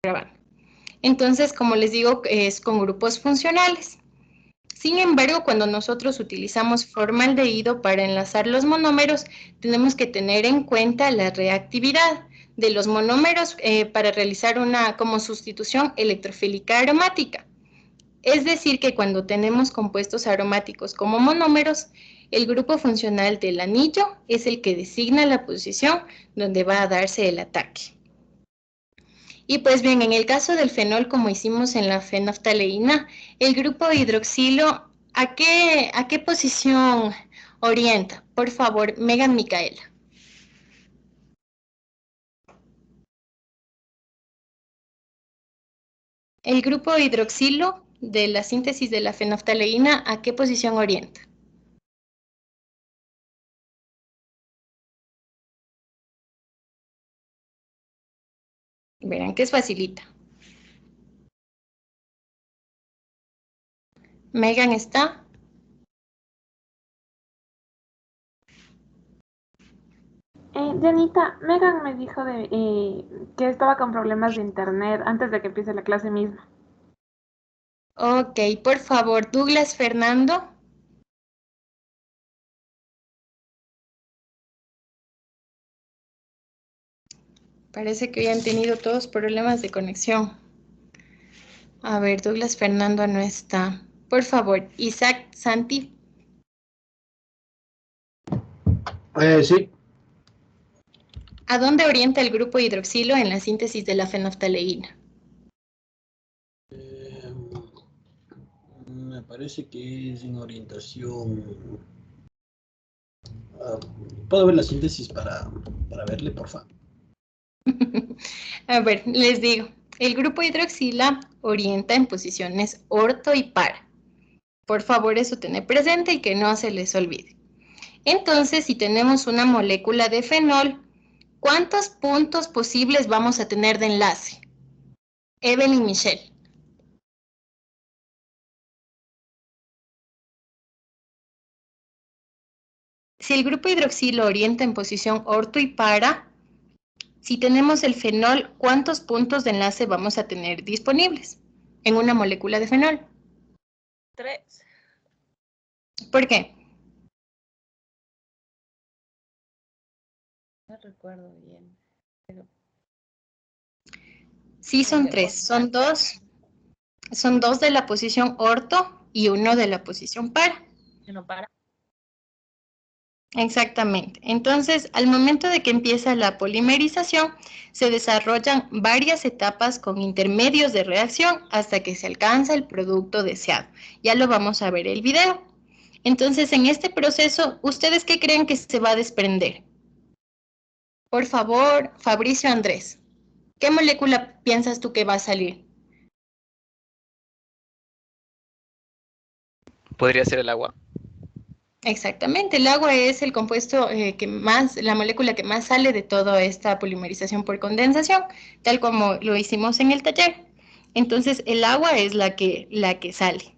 grabando. Entonces, como les digo, es con grupos funcionales. Sin embargo, cuando nosotros utilizamos formaldehído para enlazar los monómeros, tenemos que tener en cuenta la reactividad de los monómeros para realizar una como sustitución electrofílica aromática. Es decir, que cuando tenemos compuestos aromáticos como monómeros, el grupo funcional del anillo es el que designa la posición donde va a darse el ataque. Y pues bien, en el caso del fenol, como hicimos en la fenolftaleína, el grupo hidroxilo, ¿a qué posición orienta? Por favor, Megan Micaela. El grupo hidroxilo de la síntesis de la fenolftaleína, ¿a qué posición orienta? Verán que es facilita. Megan está. Janita, Megan me dijo que estaba con problemas de internet antes de que empiece la clase misma. Ok, por favor, Douglas Fernando. Parece que hoy han tenido todos problemas de conexión. A ver, Douglas Fernando no está. Por favor, Isaac Santi. Sí. ¿A dónde orienta el grupo hidroxilo en la síntesis de la fenolftaleína? Me parece que es en orientación. ¿Puedo ver la síntesis para verle, por favor? A ver, les digo. El grupo hidroxila orienta en posiciones orto y para. Por favor, eso tener presente y que no se les olvide. Entonces, si tenemos una molécula de fenol, ¿cuántos puntos posibles vamos a tener de enlace? Evelyn Michelle. Si el grupo hidroxilo orienta en posición orto y para, si tenemos el fenol, ¿cuántos puntos de enlace vamos a tener disponibles en una molécula de fenol? 3. ¿Por qué? No recuerdo bien. Pero... Sí, son 3. Son dos de la posición orto y uno de la posición para. No para. Exactamente. Entonces, al momento de que empieza la polimerización, se desarrollan varias etapas con intermedios de reacción hasta que se alcanza el producto deseado. Ya lo vamos a ver en el video. Entonces, en este proceso, ¿ustedes qué creen que se va a desprender? Por favor, Fabricio Andrés, ¿qué molécula piensas tú que va a salir? Podría ser el agua. Exactamente, el agua es el compuesto la molécula que más sale de toda esta polimerización por condensación, tal como lo hicimos en el taller. Entonces, el agua es la que sale.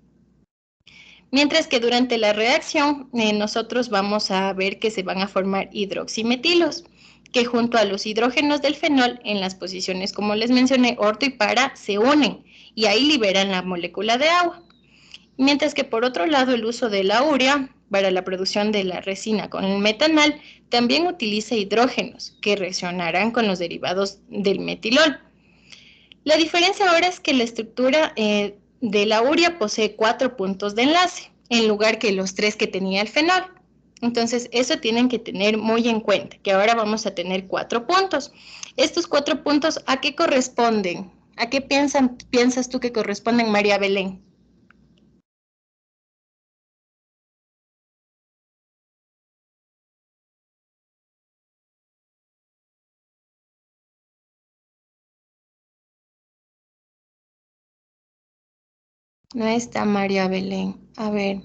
Mientras que durante la reacción, nosotros vamos a ver que se van a formar hidroximetilos, que junto a los hidrógenos del fenol, en las posiciones, como les mencioné, orto y para, se unen y ahí liberan la molécula de agua. Mientras que por otro lado el uso de la urea para la producción de la resina con el metanal también utiliza hidrógenos que reaccionarán con los derivados del metilol. La diferencia ahora es que la estructura de la urea posee 4 puntos de enlace en lugar que los 3 que tenía el fenol. Entonces eso tienen que tener muy en cuenta, que ahora vamos a tener 4 puntos. Estos 4 puntos, ¿a qué corresponden? ¿A qué piensas tú que corresponden, María Belén? No está María Belén. A ver.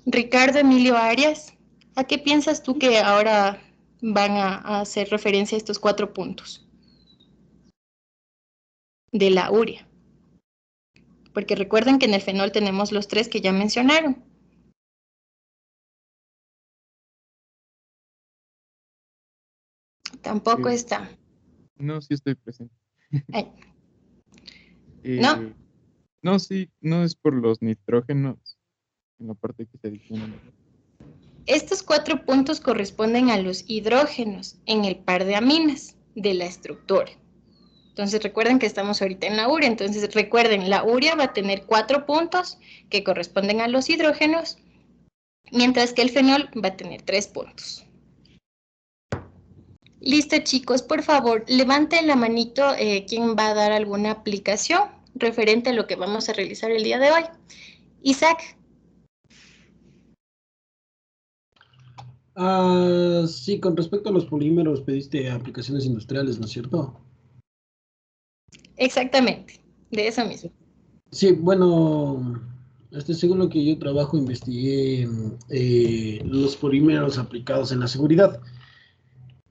Ricardo Emilio Arias, ¿a qué piensas tú que ahora van a hacer referencia a estos 4 puntos de la urea? Porque recuerden que en el fenol tenemos los 3 que ya mencionaron. Tampoco está. No, sí estoy presente. Ay, No, No, sí, no es por los nitrógenos en la parte que se adicionan. estos 4 puntos corresponden a los hidrógenos en el par de aminas de la estructura. Entonces recuerden que estamos ahorita en la urea, entonces recuerden, la urea va a tener 4 puntos que corresponden a los hidrógenos, mientras que el fenol va a tener 3 puntos. Listo, chicos, por favor, levanten la manito quien va a dar alguna aplicación referente a lo que vamos a realizar el día de hoy. Isaac. Sí, con respecto a los polímeros, pediste aplicaciones industriales, ¿no es cierto? Exactamente, de eso mismo. Sí, bueno, según lo que yo trabajo, investigué los polímeros aplicados en la seguridad.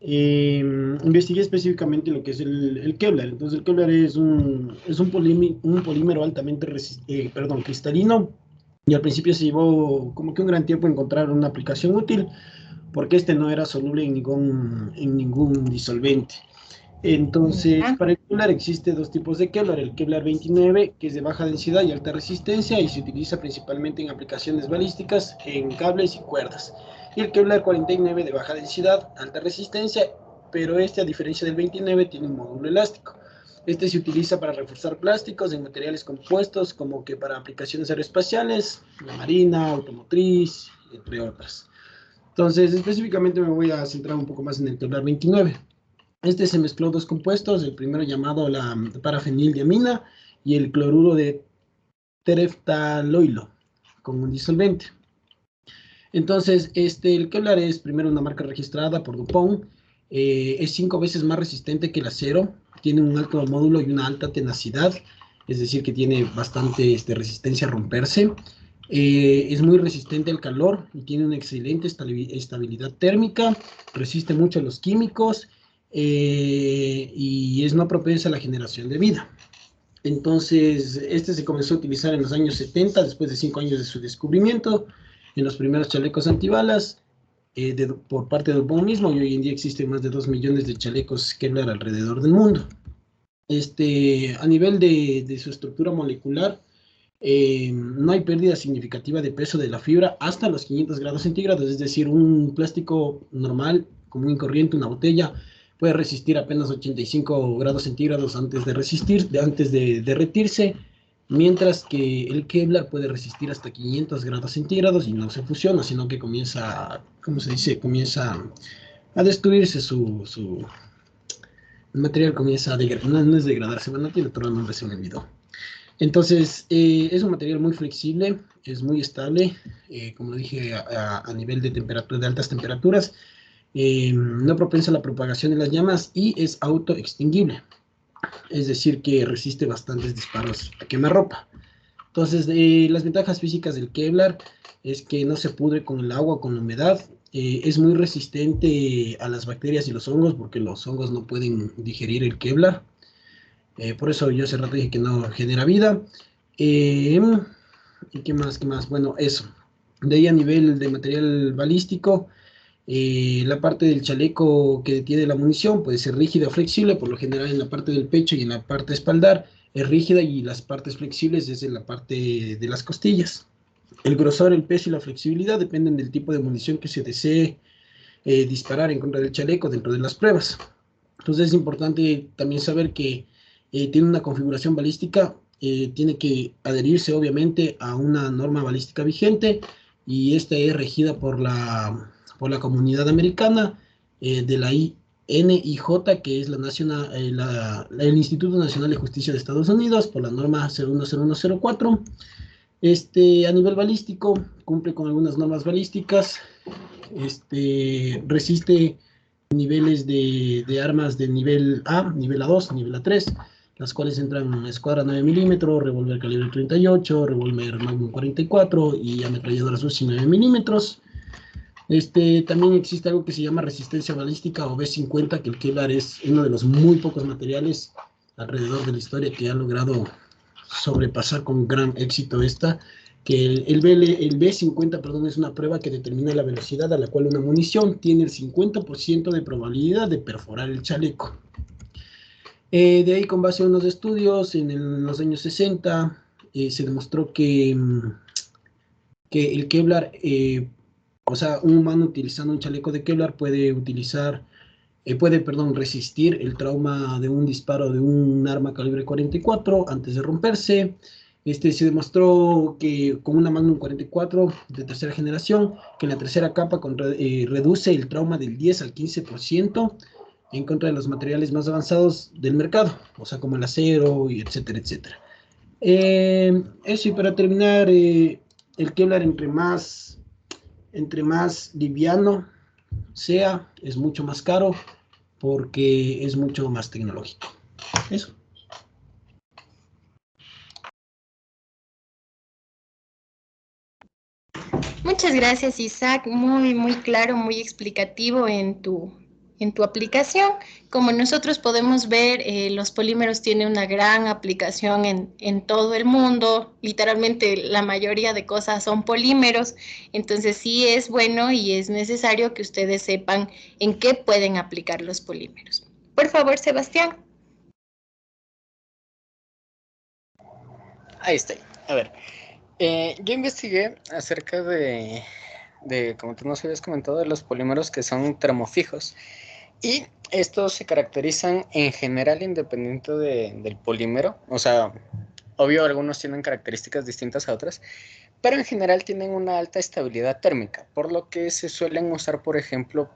Investigué específicamente lo que es el Kevlar. Entonces, el Kevlar es un polímero altamente cristalino, y al principio se llevó como que un gran tiempo encontrar una aplicación útil, porque este no era soluble en ningún disolvente. Entonces, para el Kevlar existe 2 tipos de Kevlar: el Kevlar 29, que es de baja densidad y alta resistencia, y se utiliza principalmente en aplicaciones balísticas, en cables y cuerdas. Y el Kevlar 49, de baja densidad, alta resistencia, pero a diferencia del 29, tiene un módulo elástico. Este se utiliza para reforzar plásticos en materiales compuestos, como que para aplicaciones aeroespaciales, la marina, automotriz, entre otras. Entonces, específicamente me voy a centrar un poco más en el Kevlar 29. Se mezcló 2 compuestos, el primero llamado la parafenildiamina y el cloruro de tereftaloilo, con un disolvente. Entonces, el Kevlar es primero una marca registrada por DuPont, es 5 veces más resistente que el acero, tiene un alto módulo y una alta tenacidad, es decir, que tiene bastante resistencia a romperse. Es muy resistente al calor y tiene una excelente estabilidad térmica, resiste mucho a los químicos, y es no propensa a la generación de vida. Entonces, se comenzó a utilizar en los años 70, después de 5 años de su descubrimiento, en los primeros chalecos antibalas, por parte de DuPont mismo, y hoy en día existen más de 2 millones de chalecos Kevlar alrededor del mundo. A nivel de su estructura molecular, no hay pérdida significativa de peso de la fibra hasta los 500 grados centígrados, es decir, un plástico normal, común y corriente, una botella, puede resistir apenas 85 grados centígrados antes de derretirse, mientras que el Kevlar puede resistir hasta 500 grados centígrados y no se fusiona, sino que comienza, ¿cómo se dice? Comienza a destruirse el material comienza a degradarse, no es degradarse, bueno, no tiene otro nombre, se me olvidó. Entonces, es un material muy flexible, es muy estable, como dije, a nivel de altas temperaturas, no propensa a la propagación de las llamas y es autoextinguible, es decir, que resiste bastantes disparos a quemarropa. Entonces, las ventajas físicas del Kevlar es que no se pudre con el agua, con la humedad, es muy resistente a las bacterias y los hongos, porque los hongos no pueden digerir el Kevlar. Por eso yo hace rato dije que no genera vida. ¿Y qué más? Bueno, eso. De ahí, a nivel de material balístico, la parte del chaleco que detiene la munición puede ser rígida o flexible. Por lo general, en la parte del pecho y en la parte espaldar es rígida, y las partes flexibles es en la parte de las costillas. El grosor, el peso y la flexibilidad dependen del tipo de munición que se desee disparar en contra del chaleco dentro de las pruebas. Entonces, es importante también saber que tiene una configuración balística, tiene que adherirse obviamente a una norma balística vigente, y esta es regida por la comunidad americana, de la INIJ, que es el Instituto Nacional de Justicia de Estados Unidos, por la norma 010104. A nivel balístico, cumple con algunas normas balísticas, resiste niveles de armas de nivel A, nivel A2, nivel A3, las cuales entran escuadra 9 milímetros, revólver calibre 38, revólver Magnum 44 y ametralladoras UCI 9 milímetros. También existe algo que se llama resistencia balística, o B50, que el Kevlar es uno de los muy pocos materiales alrededor de la historia que ha logrado sobrepasar con gran éxito que el B50, perdón, es una prueba que determina la velocidad a la cual una munición tiene el 50% de probabilidad de perforar el chaleco. De ahí, con base a unos estudios en los años 60, se demostró que el Kevlar, o sea, un humano utilizando un chaleco de Kevlar puede resistir el trauma de un disparo de un arma calibre 44 antes de romperse. Se demostró que con una Magnum 44 de tercera generación, que en la tercera capa reduce el trauma del 10 al 15% en contra de los materiales más avanzados del mercado, o sea, como el acero, y etcétera, etcétera. Eso, y para terminar, el Kevlar entre más liviano sea, es mucho más caro porque es mucho más tecnológico. Eso. Muchas gracias, Isaac. Muy, muy claro, muy explicativo en tu aplicación. Como nosotros podemos ver, los polímeros tienen una gran aplicación en todo el mundo. Literalmente la mayoría de cosas son polímeros. Entonces sí es bueno y es necesario que ustedes sepan en qué pueden aplicar los polímeros. Por favor, Sebastián. Ahí estoy. A ver, yo investigué acerca como tú nos habías comentado, de los polímeros que son termofijos. Y estos se caracterizan en general independiente del polímero. O sea, obvio, algunos tienen características distintas a otras, pero en general tienen una alta estabilidad térmica, por lo que se suelen usar, por ejemplo,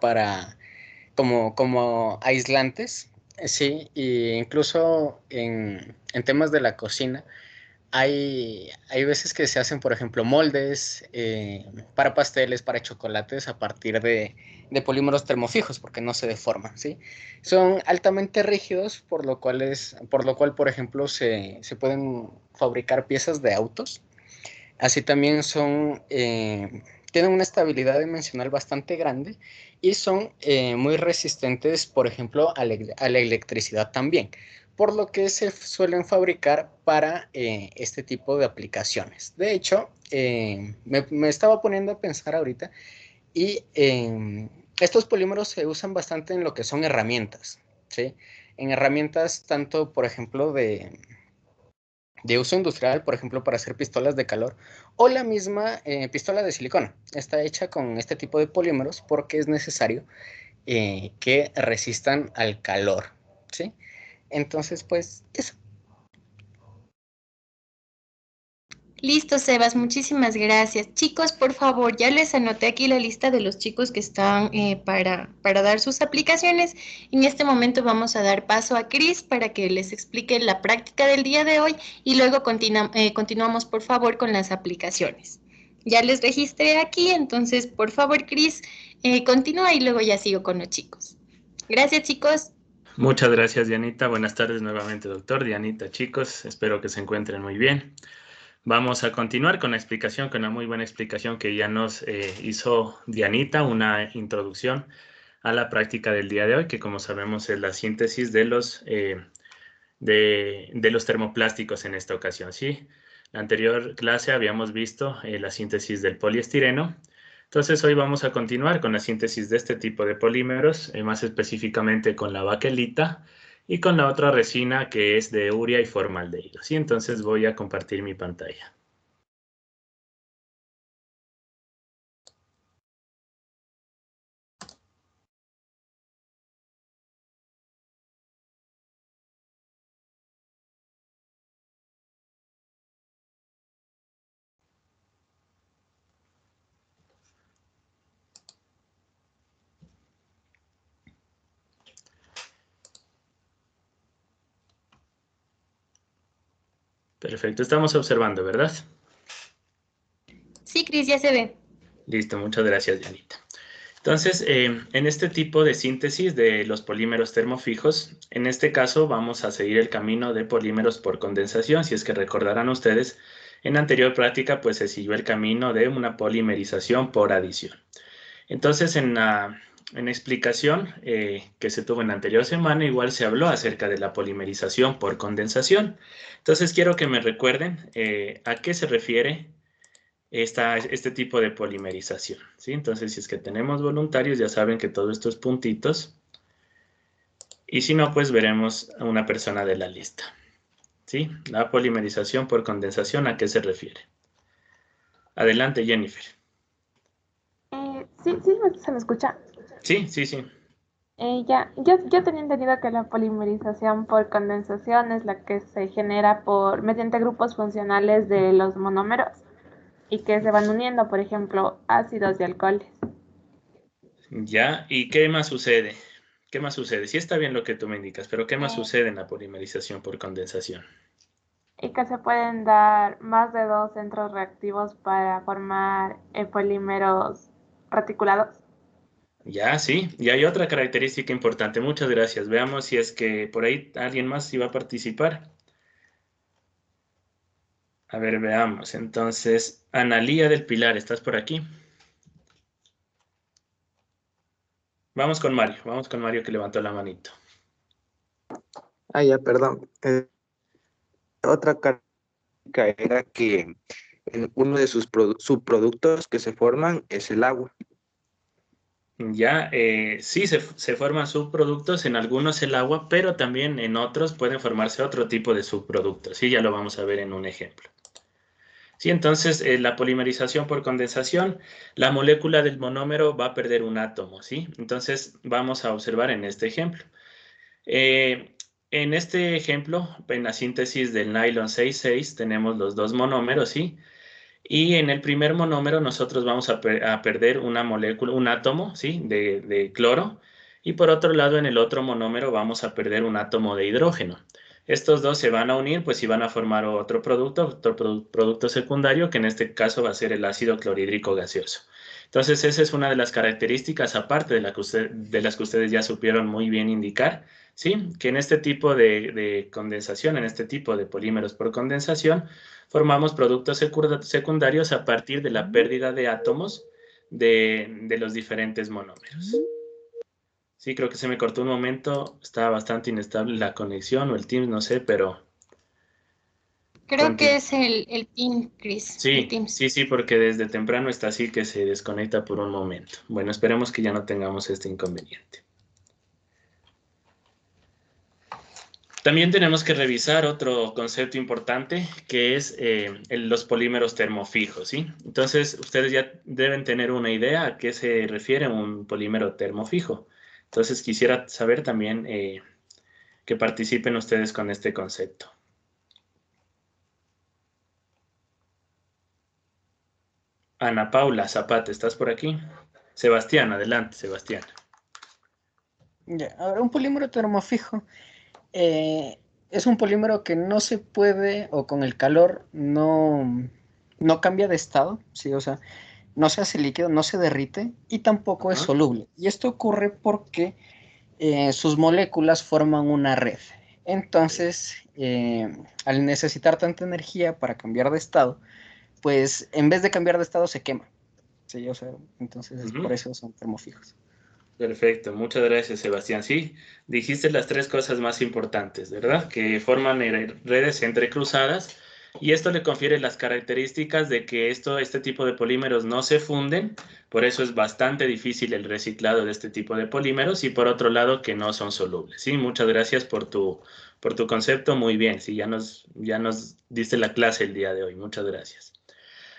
como aislantes, sí, e incluso en temas de la cocina. Hay veces que se hacen, por ejemplo, moldes para pasteles, para chocolates, a partir de polímeros termofijos, porque no se deforman, ¿sí? Son altamente rígidos, por lo cual, por ejemplo, se pueden fabricar piezas de autos. Así también tienen una estabilidad dimensional bastante grande y son muy resistentes, por ejemplo, a la electricidad también, por lo que se suelen fabricar para este tipo de aplicaciones. De hecho, me estaba poniendo a pensar ahorita y estos polímeros se usan bastante en lo que son herramientas, ¿sí? En herramientas tanto, por ejemplo, de uso industrial, por ejemplo, para hacer pistolas de calor, o la misma pistola de silicona. Está hecha con este tipo de polímeros porque es necesario que resistan al calor, ¿sí? Entonces, pues, eso. Listo, Sebas, muchísimas gracias. Chicos, por favor, ya les anoté aquí la lista de los chicos que están para dar sus aplicaciones. En este momento vamos a dar paso a Cris para que les explique la práctica del día de hoy y luego continuamos, por favor, con las aplicaciones. Ya les registré aquí, entonces, por favor, Cris, continúa y luego ya sigo con los chicos. Gracias, chicos. Muchas gracias, Dianita. Buenas tardes nuevamente, doctor. Dianita, chicos, espero que se encuentren muy bien. Vamos a continuar con la explicación, con una muy buena explicación que ya nos hizo Dianita, una introducción a la práctica del día de hoy, que como sabemos es la síntesis de los termoplásticos en esta ocasión, ¿sí? La anterior clase habíamos visto la síntesis del poliestireno. Entonces hoy vamos a continuar con la síntesis de este tipo de polímeros, más específicamente con la baquelita y con la otra resina que es de urea y formaldehído, ¿sí? Entonces voy a compartir mi pantalla. Perfecto, estamos observando, ¿verdad? Sí, Cris, ya se ve. Listo, muchas gracias, Dianita. Entonces, en este tipo de síntesis de los polímeros termofijos, en este caso vamos a seguir el camino de polímeros por condensación. Si es que recordarán ustedes, en anterior práctica pues se siguió el camino de una polimerización por adición. Entonces, en la explicación que se tuvo en la anterior semana, igual se habló acerca de la polimerización por condensación. Entonces, quiero que me recuerden a qué se refiere este tipo de polimerización, ¿sí? Entonces, si es que tenemos voluntarios, ya saben que todos estos puntitos Y si no, pues veremos a una persona de la lista. ¿Sí? La polimerización por condensación, ¿a qué se refiere? Adelante, Jennifer. Sí, se me escucha. Sí, sí, sí. Yo tenía entendido que la polimerización por condensación es la que se genera mediante grupos funcionales de los monómeros y que se van uniendo, por ejemplo, ácidos y alcoholes. Ya, ¿y qué más sucede? ¿Qué más sucede? Sí está bien lo que tú me indicas, pero ¿qué más Eh, sucede en la polimerización por condensación? y que se pueden dar más de 2 centros reactivos para formar polímeros reticulados. Ya, sí, y hay otra característica importante. Muchas gracias. Veamos si es que por ahí alguien más iba a participar. A ver, veamos. Entonces, Analía del Pilar, ¿estás por aquí? Vamos con Mario que levantó la manito. Ah, ya, perdón. Otra característica era que uno de sus subproductos que se forman es el agua. Ya, sí, se forman subproductos, en algunos el agua, pero también en otros pueden formarse otro tipo de subproductos. Sí, ya lo vamos a ver en un ejemplo. Sí, entonces la polimerización por condensación, la molécula del monómero va a perder un átomo, ¿sí? Entonces vamos a observar en este ejemplo. En este ejemplo, en la síntesis del nylon 6,6 tenemos los dos monómeros, ¿sí? Y en el primer monómero nosotros vamos a perder una molécula, un átomo, ¿sí? De cloro. Y por otro lado, en el otro monómero vamos a perder un átomo de hidrógeno. Estos dos se van a unir, pues y van a formar otro producto secundario, que en este caso va a ser el ácido clorhídrico gaseoso. Entonces, esa es una de las características, aparte de las que ustedes ya supieron muy bien indicar, ¿sí? Que en este tipo de condensación, en este tipo de polímeros por condensación, formamos productos secundarios a partir de la pérdida de átomos de los diferentes monómeros. Sí, creo que se me cortó un momento, estaba bastante inestable la conexión o el Teams, no sé, pero... Creo que es el Team, Chris, el Sí, Teams. sí, sí, porque desde temprano está así que se desconecta por un momento. Bueno, esperemos que ya no tengamos este inconveniente. También tenemos que revisar otro concepto importante que es los polímeros termofijos, ¿sí? Entonces, ustedes ya deben tener una idea a qué se refiere un polímero termofijo. Entonces, quisiera saber también que participen ustedes con este concepto. Ana Paula Zapata, ¿estás por aquí? Sebastián, adelante, Sebastián. Ya, ahora, un polímero termofijo es un polímero que no se puede, o con el calor, no cambia de estado, ¿sí? O sea, no se hace líquido, no se derrite y tampoco es soluble. Y esto ocurre porque sus moléculas forman una red. Entonces, al necesitar tanta energía para cambiar de estado, pues en vez de cambiar de estado se quema. Sí, o sea, entonces por eso son termofijos. Perfecto, muchas gracias, Sebastián. Sí, dijiste las tres cosas más importantes, ¿verdad? Que forman redes entrecruzadas y esto le confiere las características de que este tipo de polímeros no se funden, por eso es bastante difícil el reciclado de este tipo de polímeros y por otro lado que no son solubles. Sí, muchas gracias por tu concepto, muy bien. Sí, ya nos diste la clase el día de hoy, muchas gracias.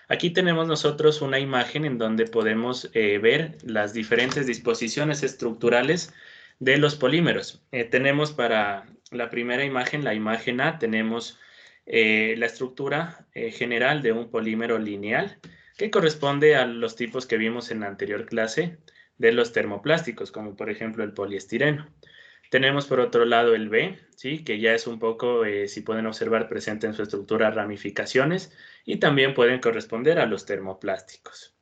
Aquí tenemos nosotros una imagen en donde podemos ver las diferentes disposiciones estructurales de los polímeros. Tenemos para la primera imagen, la imagen A, tenemos la estructura general de un polímero lineal que corresponde a los tipos que vimos en la anterior clase de los termoplásticos, como por ejemplo el poliestireno. Tenemos por otro lado el B, ¿sí? Que ya es un poco, si pueden observar, presente en su estructura ramificaciones y también pueden corresponder a los termoplásticos.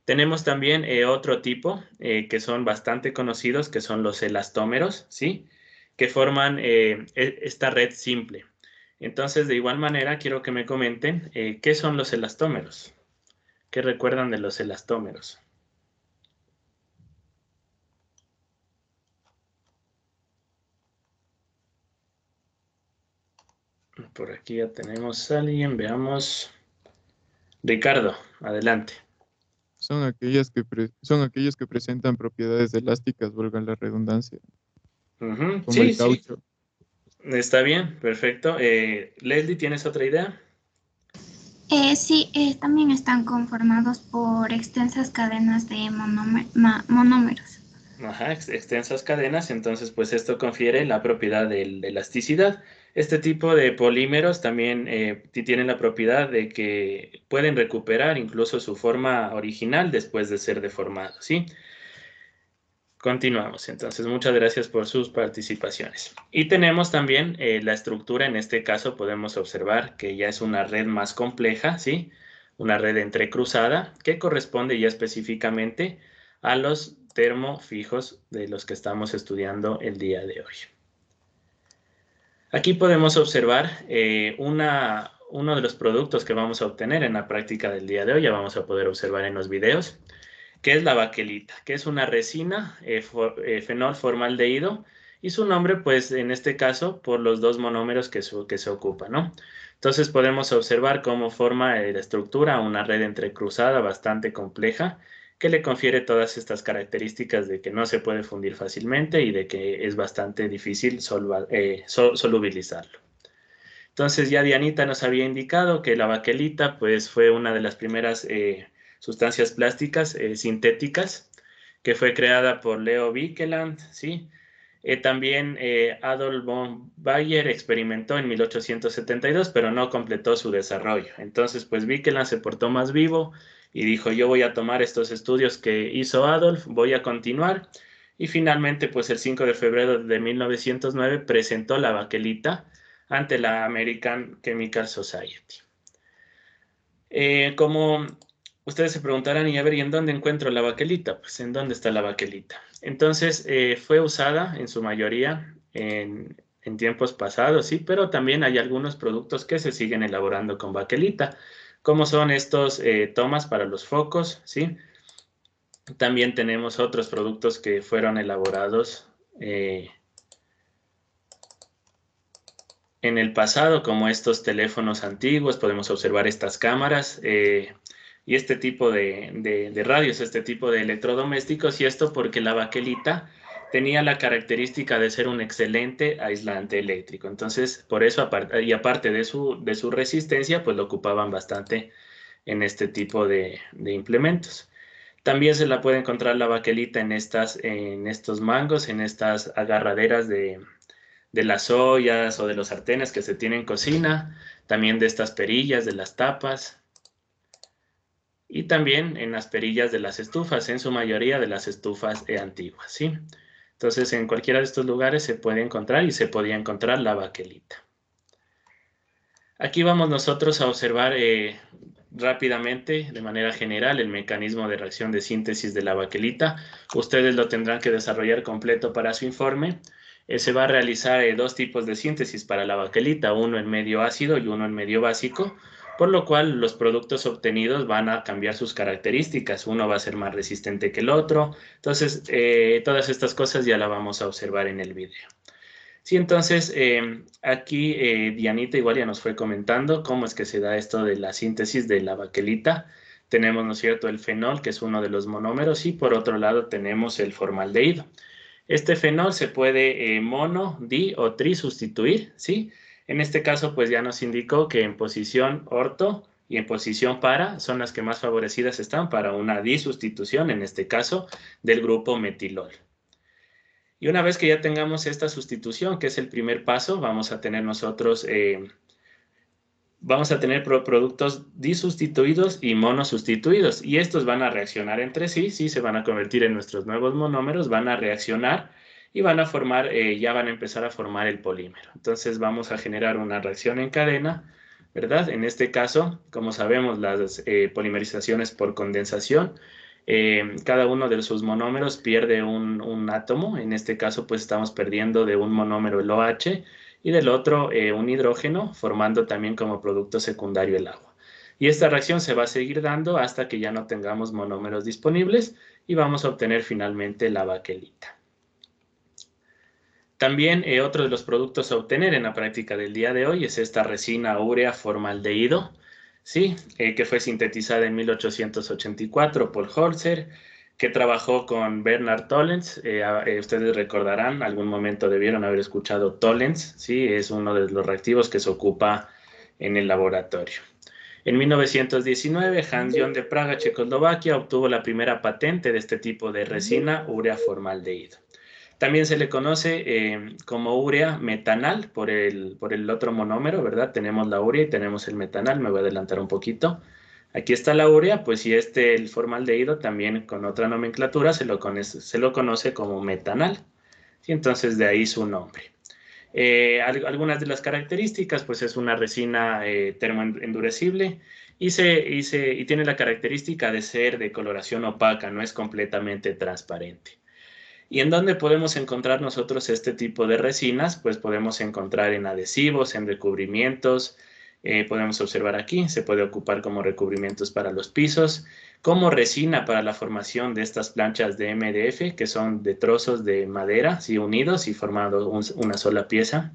Tenemos también otro tipo que son bastante conocidos, que son los elastómeros, ¿sí? Que forman esta red simple. Entonces, de igual manera, quiero que me comenten qué son los elastómeros. ¿Qué recuerdan de los elastómeros? Por aquí ya tenemos a alguien, veamos. Ricardo, adelante. Son aquellos que presentan propiedades elásticas, valga la redundancia. Ujú, como sí, el sí, caucho. está bien, perfecto. Leslie, ¿tienes otra idea? Sí, también están conformados por extensas cadenas de monómeros. Ajá, extensas cadenas, entonces pues esto confiere la propiedad de elasticidad. Este tipo de polímeros también tienen la propiedad de que pueden recuperar incluso su forma original después de ser deformados, ¿sí? Continuamos, entonces muchas gracias por sus participaciones. Y tenemos también la estructura, en este caso podemos observar que ya es una red más compleja, ¿sí? Una red entrecruzada que corresponde ya específicamente a los termofijos de los que estamos estudiando el día de hoy. Aquí podemos observar uno de los productos que vamos a obtener en la práctica del día de hoy, ya vamos a poder observar en los videos, que es la baquelita, que es una resina fenol formaldehído, y su nombre, pues, en este caso, por los dos monómeros que se ocupan, ¿no? Entonces podemos observar cómo forma la estructura una red entrecruzada bastante compleja, que le confiere todas estas características de que no se puede fundir fácilmente y de que es bastante difícil solubilizarlo. Entonces ya Dianita nos había indicado que la baquelita pues fue una de las primeras sustancias plásticas sintéticas que fue creada por Leo Vikeland, ¿sí? También Adolf von Bayer experimentó en 1872, pero no completó su desarrollo. Entonces, pues Vikeland se portó más vivo y dijo, yo voy a tomar estos estudios que hizo Adolf, voy a continuar. Y finalmente, pues el 5 de febrero de 1909 presentó la baquelita ante la American Chemical Society. Como ustedes se preguntarán, y a ver, ¿y en dónde encuentro la baquelita? Pues, ¿en dónde está la baquelita? Entonces, fue usada en su mayoría en tiempos pasados, sí, pero también hay algunos productos que se siguen elaborando con baquelita, como son estos tomas para los focos, sí. También tenemos otros productos que fueron elaborados en el pasado, como estos teléfonos antiguos, podemos observar estas cámaras y este tipo de radios, este tipo de electrodomésticos, y esto porque la baquelita tenía la característica de ser un excelente aislante eléctrico. Entonces, por eso, aparte de su resistencia, pues lo ocupaban bastante en este tipo de implementos. También se la puede encontrar la baquelita en estos mangos, en estas agarraderas de las ollas o de los sartenes que se tienen en cocina, también de estas perillas, de las tapas, y también en las perillas de las estufas, en su mayoría de las estufas antiguas, ¿sí? Entonces, en cualquiera de estos lugares se puede encontrar y se podía encontrar la baquelita. Aquí vamos nosotros a observar rápidamente, de manera general, el mecanismo de reacción de síntesis de la baquelita. Ustedes lo tendrán que desarrollar completo para su informe. Se va a realizar dos tipos de síntesis para la baquelita, uno en medio ácido y uno en medio básico, por lo cual los productos obtenidos van a cambiar sus características. Uno va a ser más resistente que el otro. Entonces, todas estas cosas ya las vamos a observar en el video. Sí, entonces aquí Dianita igual ya nos fue comentando cómo es que se da esto de la síntesis de la baquelita. Tenemos, ¿no es cierto?, el fenol, que es uno de los monómeros, y por otro lado tenemos el formaldehído. Este fenol se puede mono, di o tri sustituir, ¿sí? En este caso, pues ya nos indicó que en posición orto y en posición para son las que más favorecidas están para una disustitución, en este caso, del grupo metilol. Y una vez que ya tengamos esta sustitución, que es el primer paso, vamos a tener nosotros, vamos a tener productos disustituidos y monosustituidos. Y estos van a reaccionar entre sí, sí, se van a convertir en nuestros nuevos monómeros, van a reaccionar y van a formar, ya van a empezar a formar el polímero. Entonces vamos a generar una reacción en cadena, ¿verdad? En este caso, como sabemos, las polimerizaciones por condensación, cada uno de sus monómeros pierde un átomo. En este caso, pues estamos perdiendo de un monómero el OH y del otro un hidrógeno, formando también como producto secundario el agua. Y esta reacción se va a seguir dando hasta que ya no tengamos monómeros disponibles y vamos a obtener finalmente la baquelita. También otro de los productos a obtener en la práctica del día de hoy es esta resina úrea formaldehído, ¿sí? Que fue sintetizada en 1884 por Holzer, que trabajó con Bernard Tollens. Ustedes recordarán, algún momento debieron haber escuchado Tollens, ¿sí? Es uno de los reactivos que se ocupa en el laboratorio. En 1919, Hans John de Praga, Checoslovaquia, obtuvo la primera patente de este tipo de resina, urea formaldehído. También se le conoce como urea metanal por el otro monómero, ¿verdad? Tenemos la urea y tenemos el metanal. Me voy a adelantar un poquito. Aquí está la urea, pues y el formaldehído también con otra nomenclatura se lo conoce como metanal. ¿Sí? Entonces de ahí su nombre. Algunas de las características, pues es una resina termoendurecible y tiene la característica de ser de coloración opaca, no es completamente transparente. ¿Y en dónde podemos encontrar nosotros este tipo de resinas? Pues podemos encontrar en adhesivos, en recubrimientos, podemos observar aquí, se puede ocupar como recubrimientos para los pisos, como resina para la formación de estas planchas de MDF, que son de trozos de madera, ¿sí? Unidos y formando una sola pieza,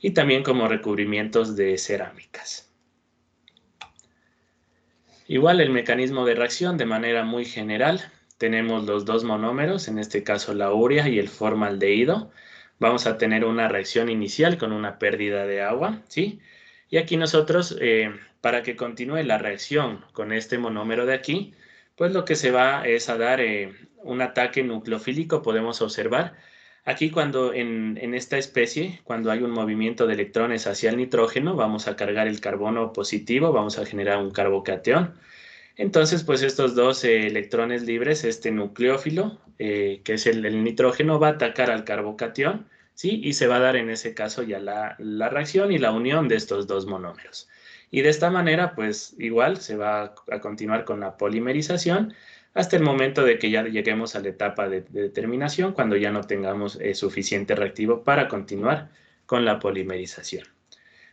y también como recubrimientos de cerámicas. Igual el mecanismo de reacción de manera muy general. Tenemos los dos monómeros, en este caso la urea y el formaldehído. Vamos a tener una reacción inicial con una pérdida de agua, ¿sí? Y aquí nosotros, para que continúe la reacción con este monómero de aquí, pues lo que se va es a dar un ataque nucleofílico, podemos observar. Aquí cuando en esta especie, cuando hay un movimiento de electrones hacia el nitrógeno, vamos a cargar el carbono positivo, vamos a generar un carbocatión. Entonces, pues estos dos electrones libres, este nucleófilo, que es el nitrógeno, va a atacar al carbocatión, ¿sí? Y se va a dar en ese caso ya la reacción y la unión de estos dos monómeros. Y de esta manera, pues igual se va a continuar con la polimerización hasta el momento de que ya lleguemos a la etapa de determinación, cuando ya no tengamos suficiente reactivo para continuar con la polimerización.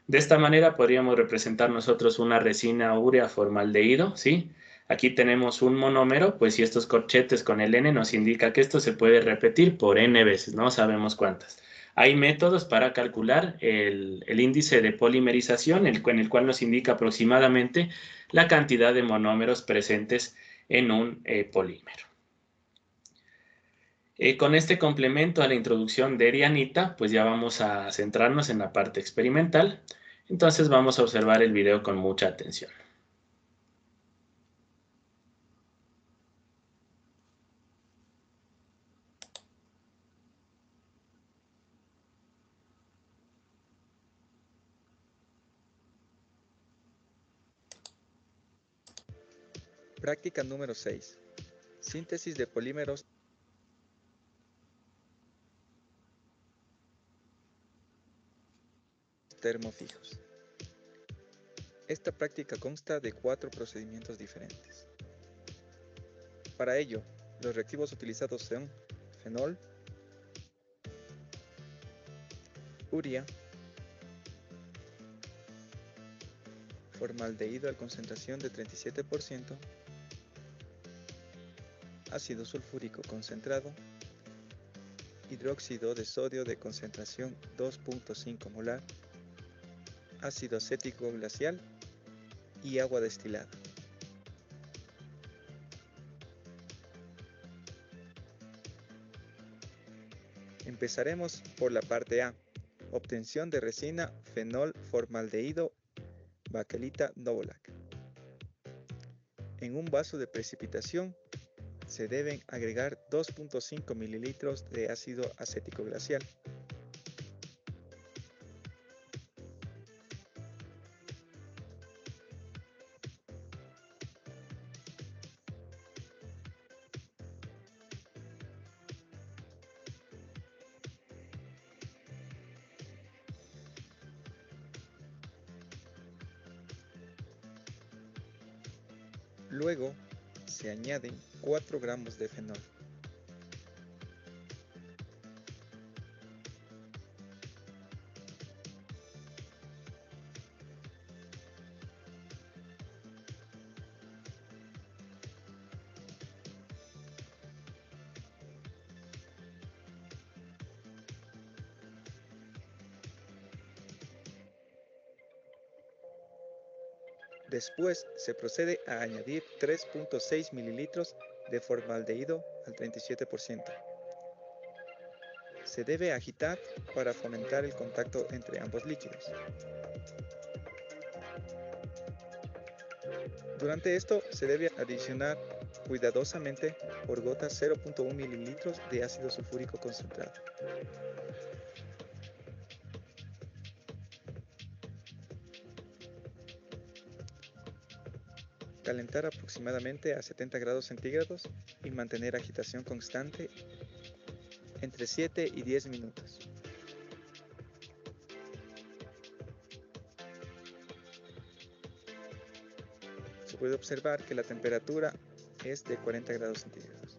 De esta manera podríamos representar nosotros una resina urea formaldehído, ¿sí? Aquí tenemos un monómero, pues si estos corchetes con el N nos indica que esto se puede repetir por N veces, no sabemos cuántas. Hay métodos para calcular el índice de polimerización, en el cual nos indica aproximadamente la cantidad de monómeros presentes en un polímero. Con este complemento a la introducción de Dianita, pues ya vamos a centrarnos en la parte experimental. Entonces vamos a observar el video con mucha atención. Práctica número 6. Síntesis de polímeros termofijos. Esta práctica consta de 4 procedimientos diferentes. Para ello, los reactivos utilizados son fenol, urea, formaldehído a concentración de 37%, ácido sulfúrico concentrado, hidróxido de sodio de concentración 2.5 molar, ácido acético glacial y agua destilada. Empezaremos por la parte A, obtención de resina fenol formaldehído bakelita Novolac. En un vaso de precipitación se deben agregar 2.5 mililitros de ácido acético glacial. Luego se añaden 4 gramos de fenol. Después se procede a añadir 3.6 mililitros de formaldehído al 37%. Se debe agitar para fomentar el contacto entre ambos líquidos. Durante esto se debe adicionar cuidadosamente por gotas 0.1 mililitros de ácido sulfúrico concentrado. Calentar aproximadamente a 70 grados centígrados y mantener agitación constante entre 7 y 10 minutos. Se puede observar que la temperatura es de 40 grados centígrados.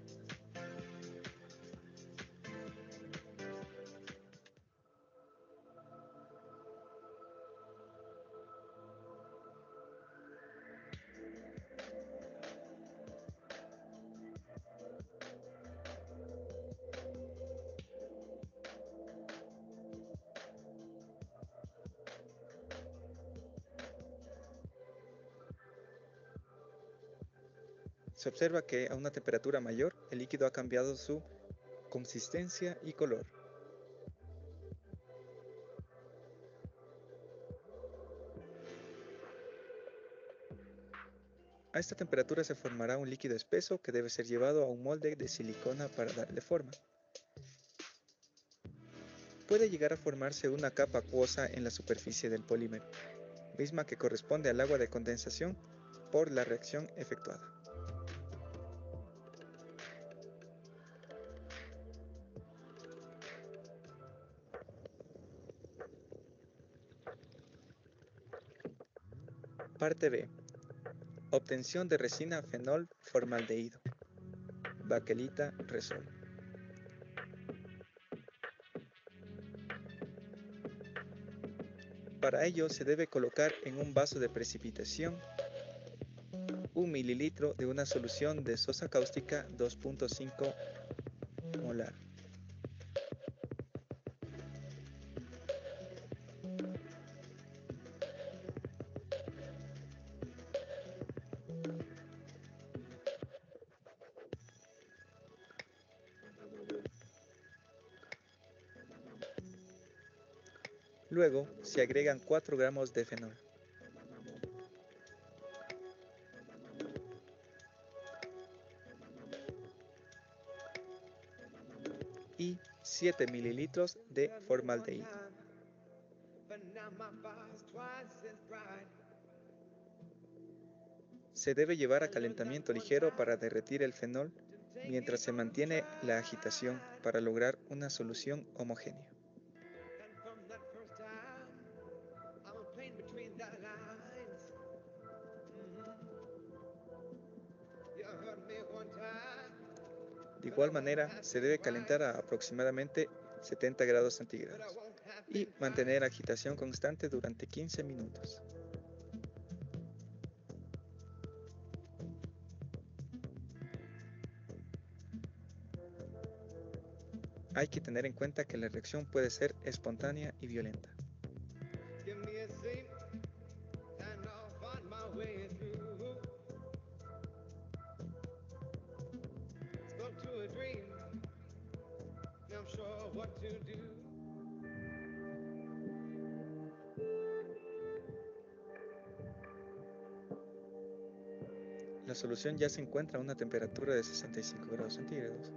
Se observa que a una temperatura mayor el líquido ha cambiado su consistencia y color. A esta temperatura se formará un líquido espeso que debe ser llevado a un molde de silicona para darle forma. Puede llegar a formarse una capa acuosa en la superficie del polímero, misma que corresponde al agua de condensación por la reacción efectuada. Parte B. Obtención de resina fenol formaldehído. Baquelita Resol. Para ello se debe colocar en un vaso de precipitación 1 mililitro de una solución de sosa cáustica 2.5 molar. Luego se agregan 4 gramos de fenol. Y 7 mililitros de formaldehído. Se debe llevar a calentamiento ligero para derretir el fenol mientras se mantiene la agitación para lograr una solución homogénea. De igual manera, se debe calentar a aproximadamente 70 grados centígrados y mantener agitación constante durante 15 minutos. Hay que tener en cuenta que la reacción puede ser espontánea y violenta. La solución ya se encuentra a una temperatura de 65 grados centígrados.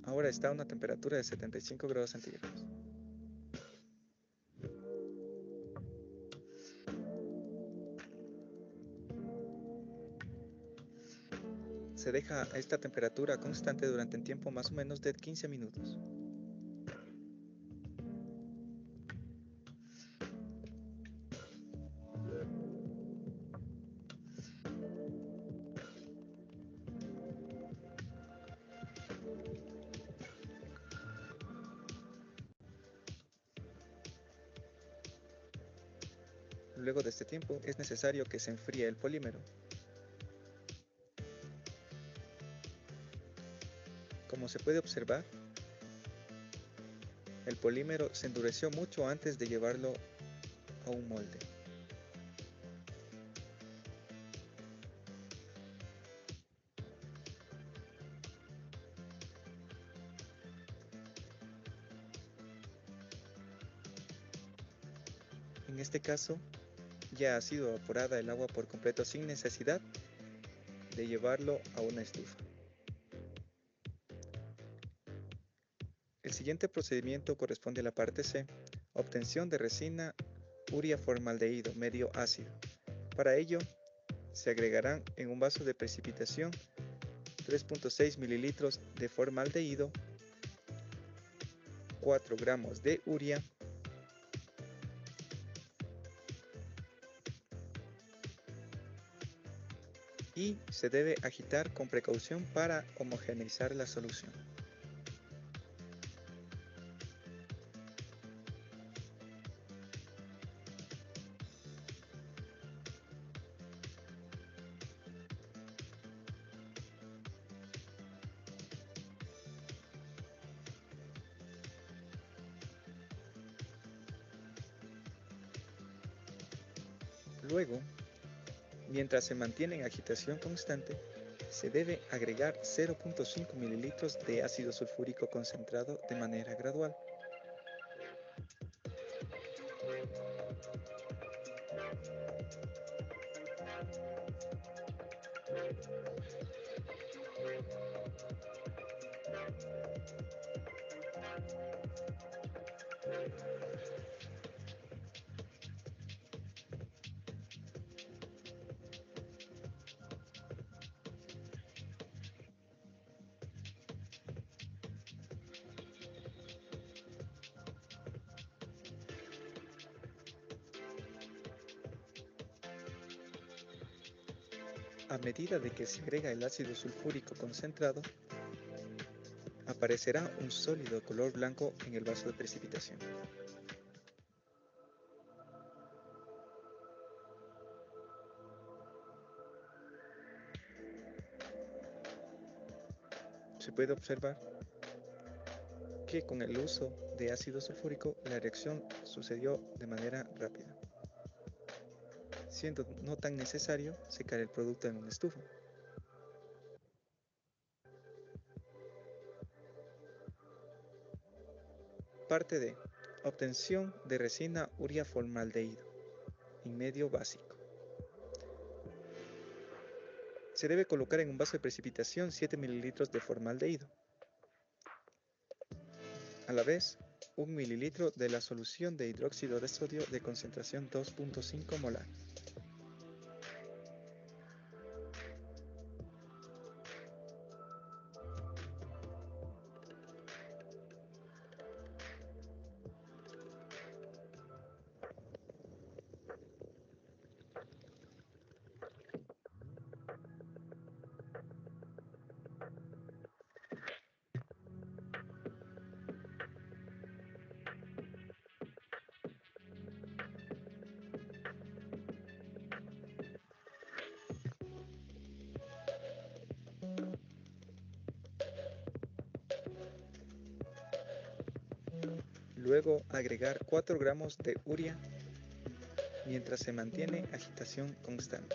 Ahora está a una temperatura de 75 grados centígrados. Se deja a esta temperatura constante durante un tiempo más o menos de 15 minutos. Luego de este tiempo es necesario que se enfríe el polímero. Como se puede observar, El polímero se endureció mucho antes de llevarlo a un molde. En este caso, ya ha sido evaporada el agua por completo sin necesidad de llevarlo a una estufa. El siguiente procedimiento corresponde a la parte C, obtención de resina urea-formaldehído medio ácido. Para ello, se agregarán en un vaso de precipitación 3.6 mililitros de formaldehído, 4 gramos de urea, y se debe agitar con precaución para homogeneizar la solución. Luego, mientras se mantiene en agitación constante, se debe agregar 0.5 mililitros de ácido sulfúrico concentrado de manera gradual. A medida de que se agrega el ácido sulfúrico concentrado, aparecerá un sólido color blanco en el vaso de precipitación. Se puede observar que con el uso de ácido sulfúrico la reacción sucedió de manera rápida, siendo no tan necesario secar el producto en una estufa. Parte D. Obtención de resina urea-formaldehído en medio básico. Se debe colocar en un vaso de precipitación 7 mililitros de formaldehído. A la vez, 1 mililitro de la solución de hidróxido de sodio de concentración 2.5 molar. Luego agregar 4 gramos de urea mientras se mantiene agitación constante.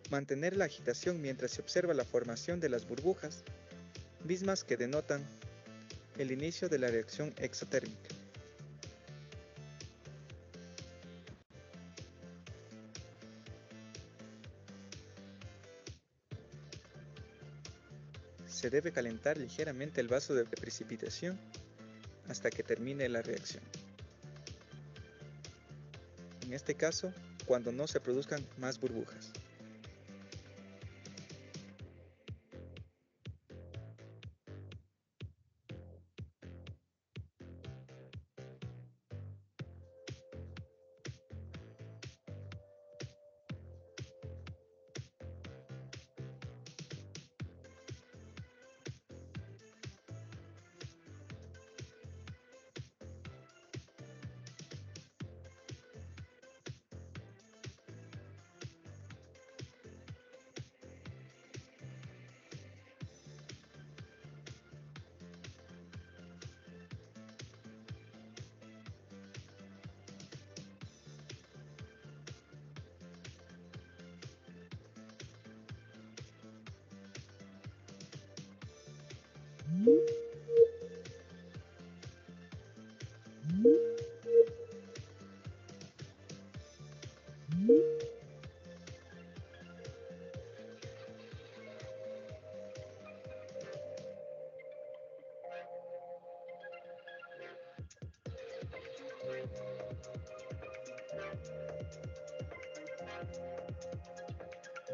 Mantener la agitación mientras se observa la formación de las burbujas, mismas que denotan el inicio de la reacción exotérmica. Se debe calentar ligeramente el vaso de precipitación hasta que termine la reacción. en este caso cuando no se produzcan más burbujas.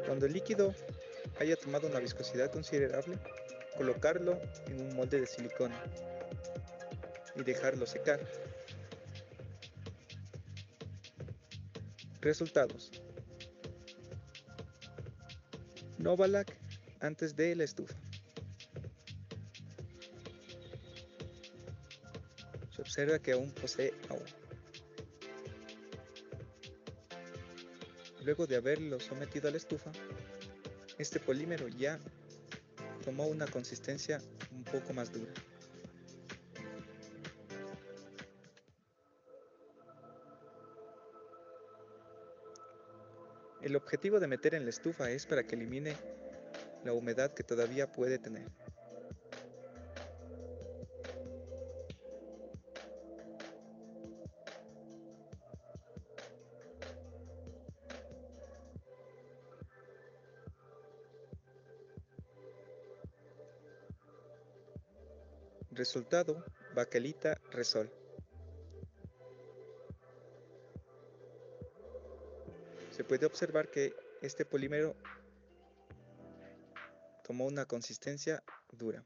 Cuando el líquido haya tomado una viscosidad considerable, colocarlo en un molde de silicona y dejarlo secar. Resultados: Novalac antes de la estufa. Se observa que aún posee agua. Luego de haberlo sometido a la estufa, este polímero ya tomó una consistencia un poco más dura. El objetivo de meter en la estufa es para que elimine la humedad que todavía puede tener. Resultado: baquelita Resol. Se puede observar que este polímero tomó una consistencia dura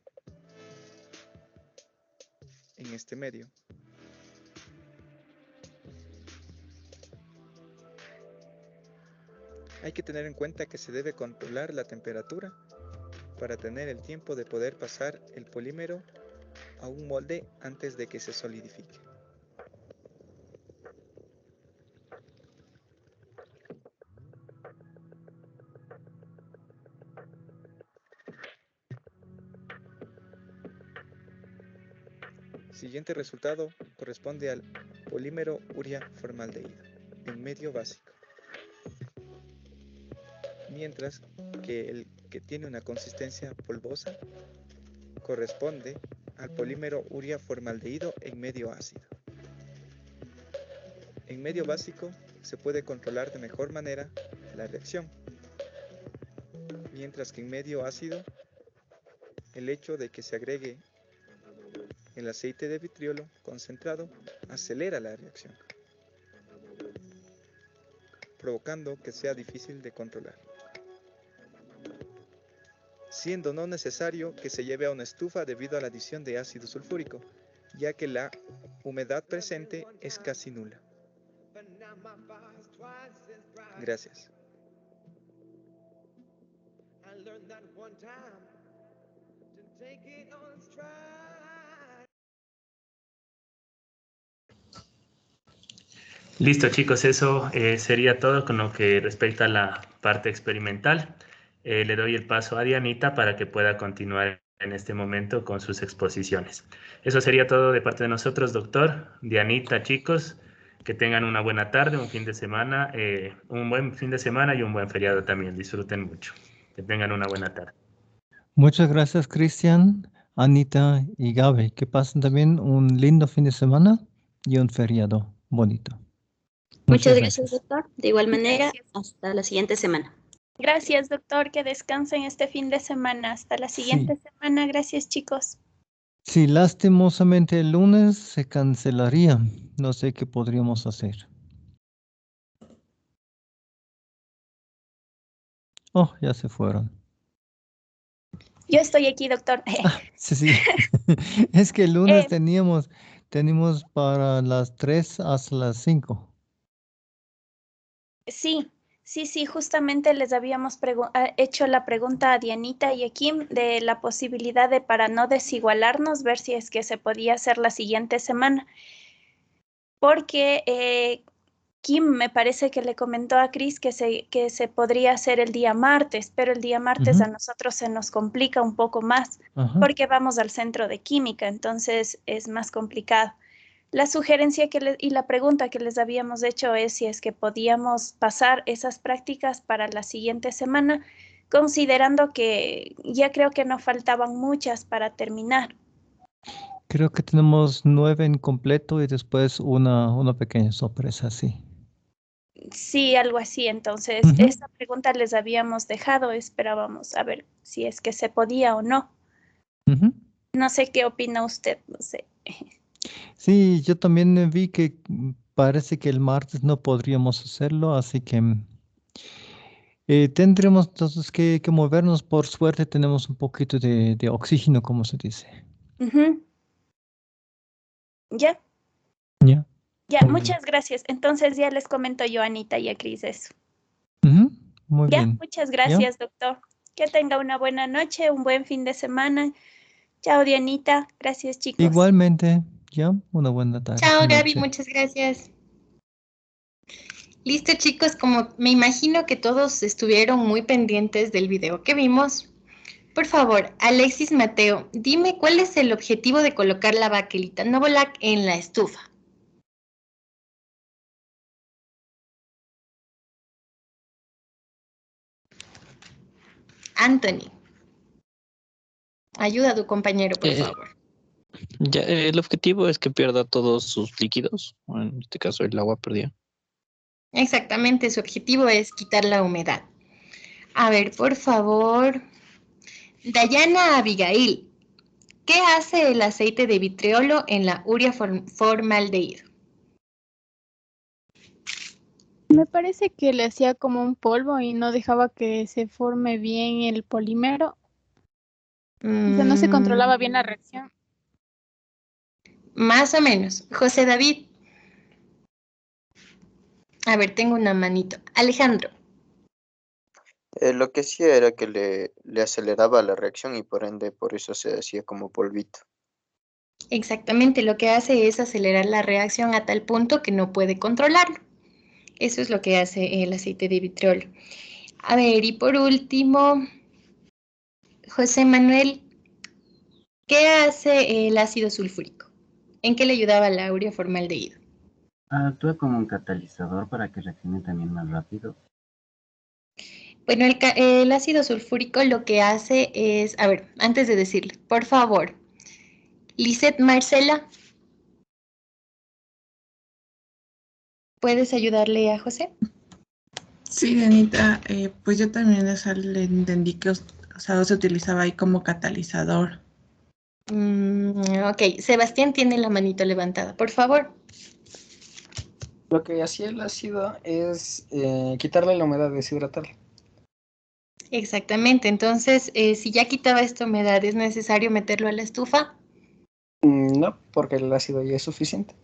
en este medio. Hay que tener en cuenta que se debe controlar la temperatura para tener el tiempo de poder pasar el polímero a un molde antes de que se solidifique. Siguiente resultado corresponde al polímero urea formaldehído en medio básico, mientras que el que tiene una consistencia polvosa corresponde al polímero urea formaldehído en medio ácido. En medio básico se puede controlar de mejor manera la reacción, mientras que en medio ácido el hecho de que se agregue el aceite de vitriolo concentrado acelera la reacción, provocando que sea difícil de controlar, siendo no necesario que se lleve a una estufa debido a la adición de ácido sulfúrico, ya que la humedad presente es casi nula. Gracias. Listo, chicos, eso sería todo con lo que respecta a la parte experimental. Le doy el paso a Dianita para que pueda continuar en este momento con sus exposiciones. Eso sería todo de parte de nosotros, doctor. Dianita, chicos, que tengan una buena tarde, un fin de semana, un buen fin de semana y un buen feriado también. Disfruten mucho. Que tengan una buena tarde. Muchas gracias, Cristian, Anita y Gaby. Que pasen también un lindo fin de semana y un feriado bonito. Muchas gracias, doctor. De igual manera, hasta la siguiente semana. Gracias, doctor. Que descansen este fin de semana. Hasta la siguiente semana. Gracias, chicos. Sí, lastimosamente el lunes se cancelaría. No sé qué podríamos hacer. Oh, ya se fueron. Yo estoy aquí, doctor. Sí, sí. Es que el lunes Eh, teníamos para las 3 hasta las 5. sí, justamente les habíamos hecho la pregunta a Dianita y a Kim de la posibilidad de, para no desigualarnos, ver si es que se podía hacer la siguiente semana. Porque Kim me parece que le comentó a Chris que se podría hacer el día martes, pero el día martes a nosotros se nos complica un poco más Ajá. porque vamos al centro de química, entonces es más complicado. La sugerencia y la pregunta que les habíamos hecho es si es que podíamos pasar esas prácticas para la siguiente semana, considerando que ya creo que no faltaban muchas para terminar. Creo que tenemos 9 en completo y después una pequeña sorpresa, sí. Sí, algo así. Entonces, esta pregunta les habíamos dejado, esperábamos a ver si es que se podía o no. No sé qué opina usted, no sé. Sí, yo también vi que parece que el martes no podríamos hacerlo, así que tendremos entonces que movernos. Por suerte tenemos un poquito de oxígeno, como se dice. ¿Ya? Ya. Ya, Muy bien. muchas gracias. Entonces ya les comento yo a Anita y a Cris eso. Muy Ya, bien. muchas ¿Ya? gracias, doctor. Que tenga una buena noche, un buen fin de semana. Chao, Dianita. Gracias, chicos. Igualmente, ya, una buena tarde. Chao, Gaby, Noche. muchas gracias. Listo, chicos, como me imagino que todos estuvieron muy pendientes del video que vimos, por favor, Alexis Mateo, dime cuál es el objetivo de colocar la baquelita Novolac en la estufa. Anthony, ayuda a tu compañero, por favor. Ya, el objetivo es que pierda todos sus líquidos, o en este caso el agua perdida. Exactamente, su objetivo es quitar la humedad. A ver, por favor, Dayana Abigail, ¿qué hace el aceite de vitriolo en la urea formaldehído? Me parece que le hacía como un polvo y no dejaba que se forme bien el polímero. O sea, no se controlaba bien la reacción. Más o menos. José David. A ver, tengo una manito. Alejandro. Lo que hacía era que le aceleraba la reacción y por ende por eso se hacía como polvito. Exactamente, lo que hace es acelerar la reacción a tal punto que no puede controlarlo. Eso es lo que hace el aceite de vitriolo. A ver, y por último, José Manuel, ¿qué hace el ácido sulfúrico? ¿En qué le ayudaba la urea formaldehído? Actúa como un catalizador para que reaccione también más rápido. Bueno, el ácido sulfúrico lo que hace es, a ver, antes de decirle, por favor, Lisette Marcela, ¿puedes ayudarle a José? Sí, Anita, pues yo también le entendí que se utilizaba ahí como catalizador. Ok, Sebastián tiene la manito levantada, por favor. Lo que hacía el ácido es quitarle la humedad, deshidratarla. Exactamente, entonces, si ya quitaba esta humedad, ¿es necesario meterlo a la estufa? No, porque el ácido ya es suficiente.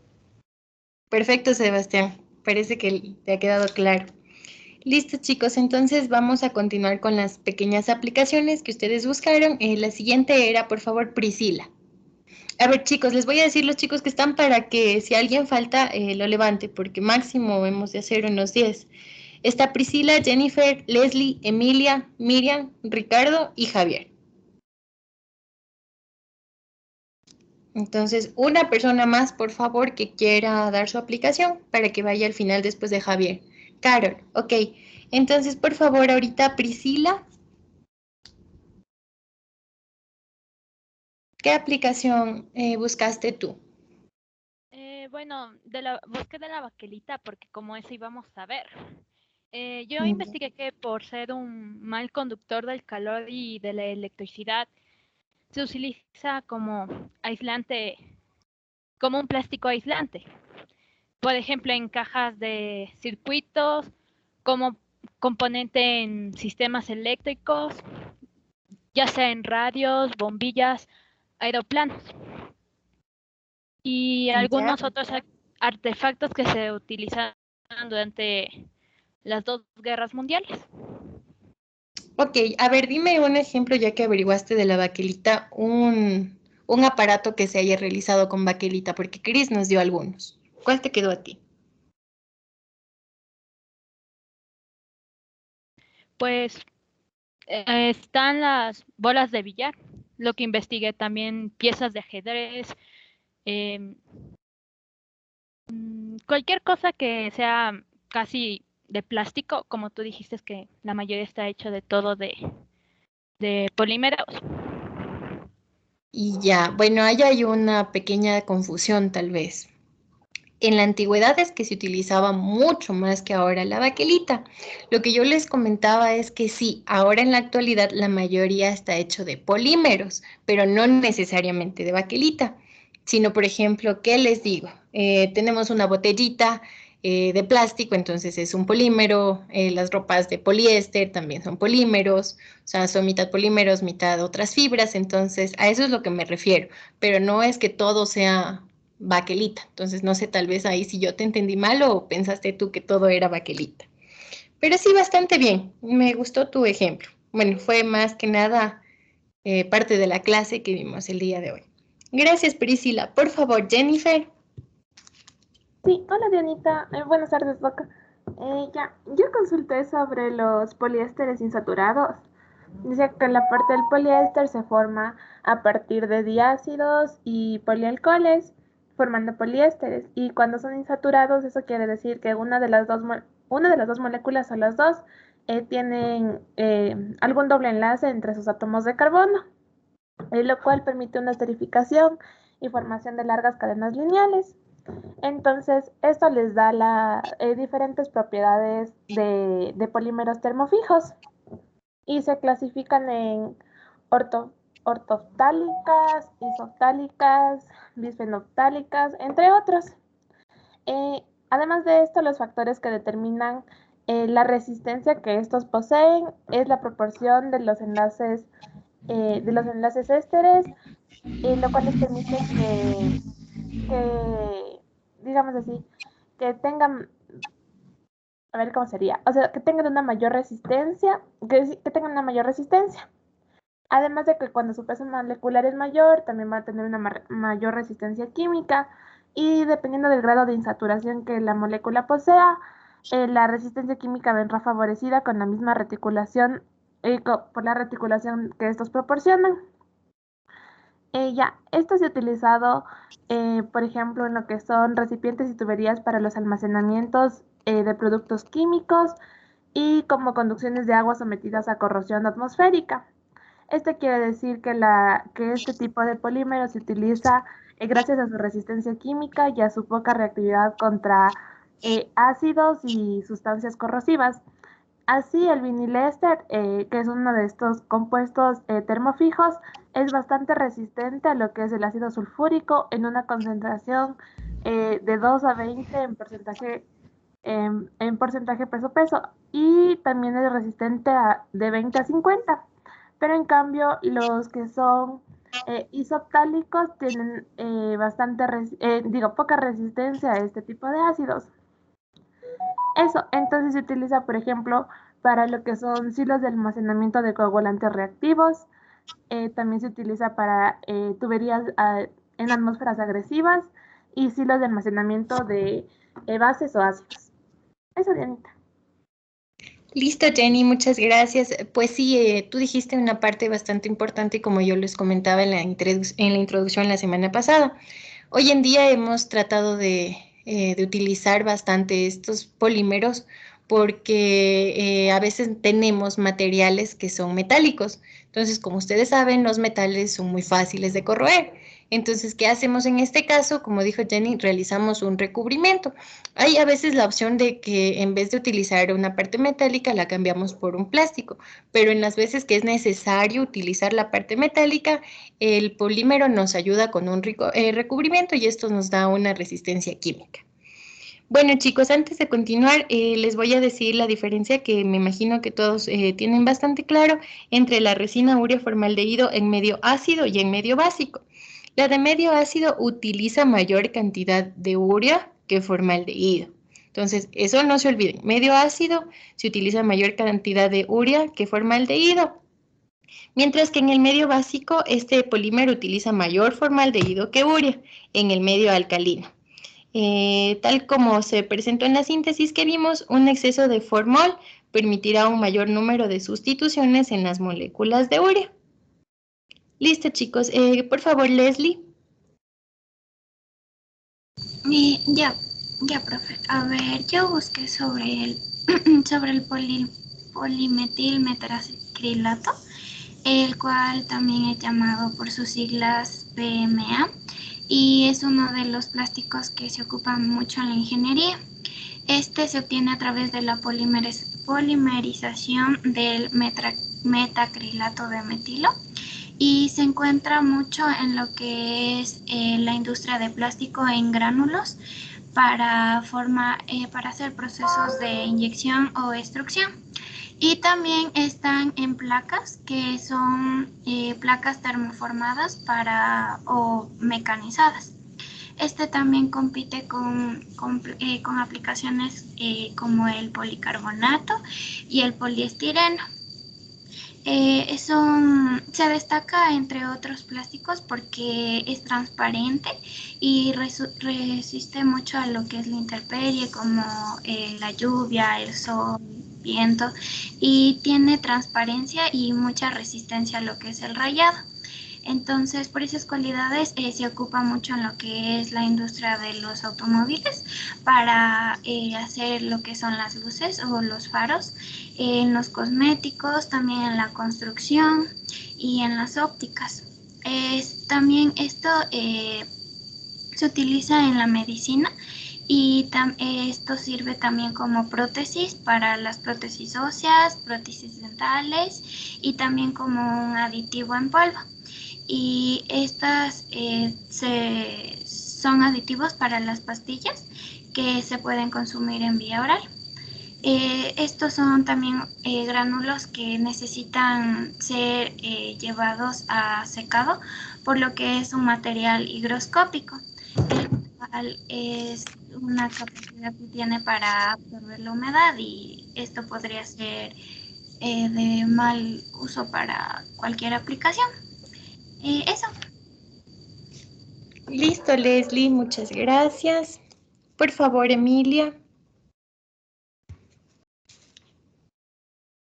Perfecto, Sebastián, parece que te ha quedado claro. Listo, chicos, entonces vamos a continuar con las pequeñas aplicaciones que ustedes buscaron. La siguiente era, por favor, Priscila. A ver, chicos, les voy a decir los chicos que están para que si alguien falta, lo levante, porque máximo hemos de hacer unos 10. Está Priscila, Jennifer, Leslie, Emilia, Miriam, Ricardo y Javier. Entonces, una persona más, por favor, que quiera dar su aplicación para que vaya al final después de Javier. Carol, ok. Entonces, por favor, ahorita Priscila. ¿Qué aplicación buscaste tú? Bueno, busqué de la baquelita porque como eso íbamos a ver. Yo Mm. investigué que por ser un mal conductor del calor y de la electricidad, se utiliza como aislante, como un plástico aislante. Por ejemplo, en cajas de circuitos, como componente en sistemas eléctricos, ya sea en radios, bombillas, aeroplanos y algunos otros artefactos que se utilizaron durante las dos guerras mundiales. Ok, a ver, dime un ejemplo, ya que averiguaste de la baquelita, un aparato que se haya realizado con baquelita, porque Chris nos dio algunos. ¿Cuál te quedó a ti? Pues están las bolas de billar, lo que investigué también, piezas de ajedrez, cualquier cosa que sea casi de plástico, como tú dijiste que la mayoría está hecho de todo de polímeros. Y ya, bueno, ahí hay una pequeña confusión tal vez. En la antigüedad es que se utilizaba mucho más que ahora la baquelita. Lo que yo les comentaba es que sí, ahora en la actualidad la mayoría está hecho de polímeros, pero no necesariamente de baquelita, sino por ejemplo, ¿qué les digo? Tenemos una botellita de plástico, entonces es un polímero, las ropas de poliéster también son polímeros, o sea, son mitad polímeros, mitad otras fibras, entonces a eso es lo que me refiero, pero no es que todo sea baquelita. Entonces, no sé, tal vez ahí si yo te entendí mal o pensaste tú que todo era baquelita. Pero sí, bastante bien. Me gustó tu ejemplo. Bueno, fue más que nada parte de la clase que vimos el día de hoy. Gracias, Priscila. Por favor, Jennifer. Sí, hola Dianita. Buenas tardes, Boca. Yo consulté sobre los poliésteres insaturados. Dice que la parte del poliéster se forma a partir de diácidos y polialcoholes, formando poliésteres. Y cuando son insaturados, eso quiere decir que una de las dos moléculas o las dos tienen algún doble enlace entre sus átomos de carbono, lo cual permite una esterificación y formación de largas cadenas lineales. Entonces, esto les da diferentes propiedades de polímeros termofijos y se clasifican en ortoftálicas, isoftálicas, bisfenoftálicas, entre otros. Además de esto, los factores que determinan la resistencia que estos poseen es la proporción de los enlaces ésteres, lo cual les permite que digamos así, que tengan, a ver cómo sería, o sea, que tengan una mayor resistencia, que tengan una mayor resistencia. Además de que cuando su peso molecular es mayor, también va a tener una mayor resistencia química y dependiendo del grado de insaturación que la molécula posea, la resistencia química vendrá favorecida con la misma reticulación, por la reticulación que estos proporcionan. Esto se ha utilizado, por ejemplo, en lo que son recipientes y tuberías para los almacenamientos de productos químicos y como conducciones de agua sometidas a corrosión atmosférica. Esto quiere decir que este tipo de polímero se utiliza gracias a su resistencia química y a su poca reactividad contra ácidos y sustancias corrosivas. Así, el vinilester, que es uno de estos compuestos termofijos, es bastante resistente a lo que es el ácido sulfúrico en una concentración de 2 a 20 en porcentaje peso-peso y también es resistente de 20 a 50. Pero en cambio, los que son isoptálicos tienen poca resistencia a este tipo de ácidos. Eso, entonces se utiliza, por ejemplo, para lo que son silos de almacenamiento de coagulantes reactivos. También se utiliza para tuberías en atmósferas agresivas y silos de almacenamiento de bases o ácidos. Eso, Dianita. Listo, Jenny, muchas gracias. Pues sí, tú dijiste una parte bastante importante, como yo les comentaba en la introducción la semana pasada. Hoy en día hemos tratado de utilizar bastante estos polímeros porque a veces tenemos materiales que son metálicos. Entonces, como ustedes saben, los metales son muy fáciles de corroer. Entonces, ¿qué hacemos en este caso? Como dijo Jenny, realizamos un recubrimiento. Hay a veces la opción de que en vez de utilizar una parte metálica, la cambiamos por un plástico, pero en las veces que es necesario utilizar la parte metálica, el polímero nos ayuda con un recubrimiento y esto nos da una resistencia química. Bueno, chicos, antes de continuar, les voy a decir la diferencia que me imagino que todos tienen bastante claro entre la resina urea formaldehído en medio ácido y en medio básico. La de medio ácido utiliza mayor cantidad de urea que formaldehído. Entonces, eso no se olviden. Medio ácido se utiliza mayor cantidad de urea que formaldehído. Mientras que en el medio básico, este polímero utiliza mayor formaldehído que urea en el medio alcalino. Tal como se presentó en la síntesis que vimos, un exceso de formol permitirá un mayor número de sustituciones en las moléculas de urea. Listo, chicos. Por favor, Leslie. Ya, profe. A ver, yo busqué sobre el, sobre el polimetilmetacrilato, el cual también es llamado por sus siglas PMA, y es uno de los plásticos que se ocupan mucho en la ingeniería. Este se obtiene a través de la polimerización del metacrilato de metilo y se encuentra mucho en lo que es la industria de plástico en gránulos para hacer procesos de inyección o extrusión. Y también están en placas, que son placas termoformadas o mecanizadas. Este también compite con aplicaciones como el policarbonato y el poliestireno. Se destaca entre otros plásticos porque es transparente y resiste mucho a lo que es la intemperie, como la lluvia, el sol, viento, y tiene transparencia y mucha resistencia a lo que es el rayado. Entonces, por esas cualidades se ocupa mucho en lo que es la industria de los automóviles para hacer lo que son las luces o los faros, en los cosméticos, también en la construcción y en las ópticas. También esto se utiliza en la medicina y esto sirve también como prótesis para las prótesis óseas, prótesis dentales y también como un aditivo en polvo. Y estas son aditivos para las pastillas que se pueden consumir en vía oral. Estos son también gránulos que necesitan ser llevados a secado, por lo que es un material higroscópico, el cual es una capacidad que tiene para absorber la humedad, y esto podría ser de mal uso para cualquier aplicación. Eso. Listo, Leslie, muchas gracias. Por favor, Emilia.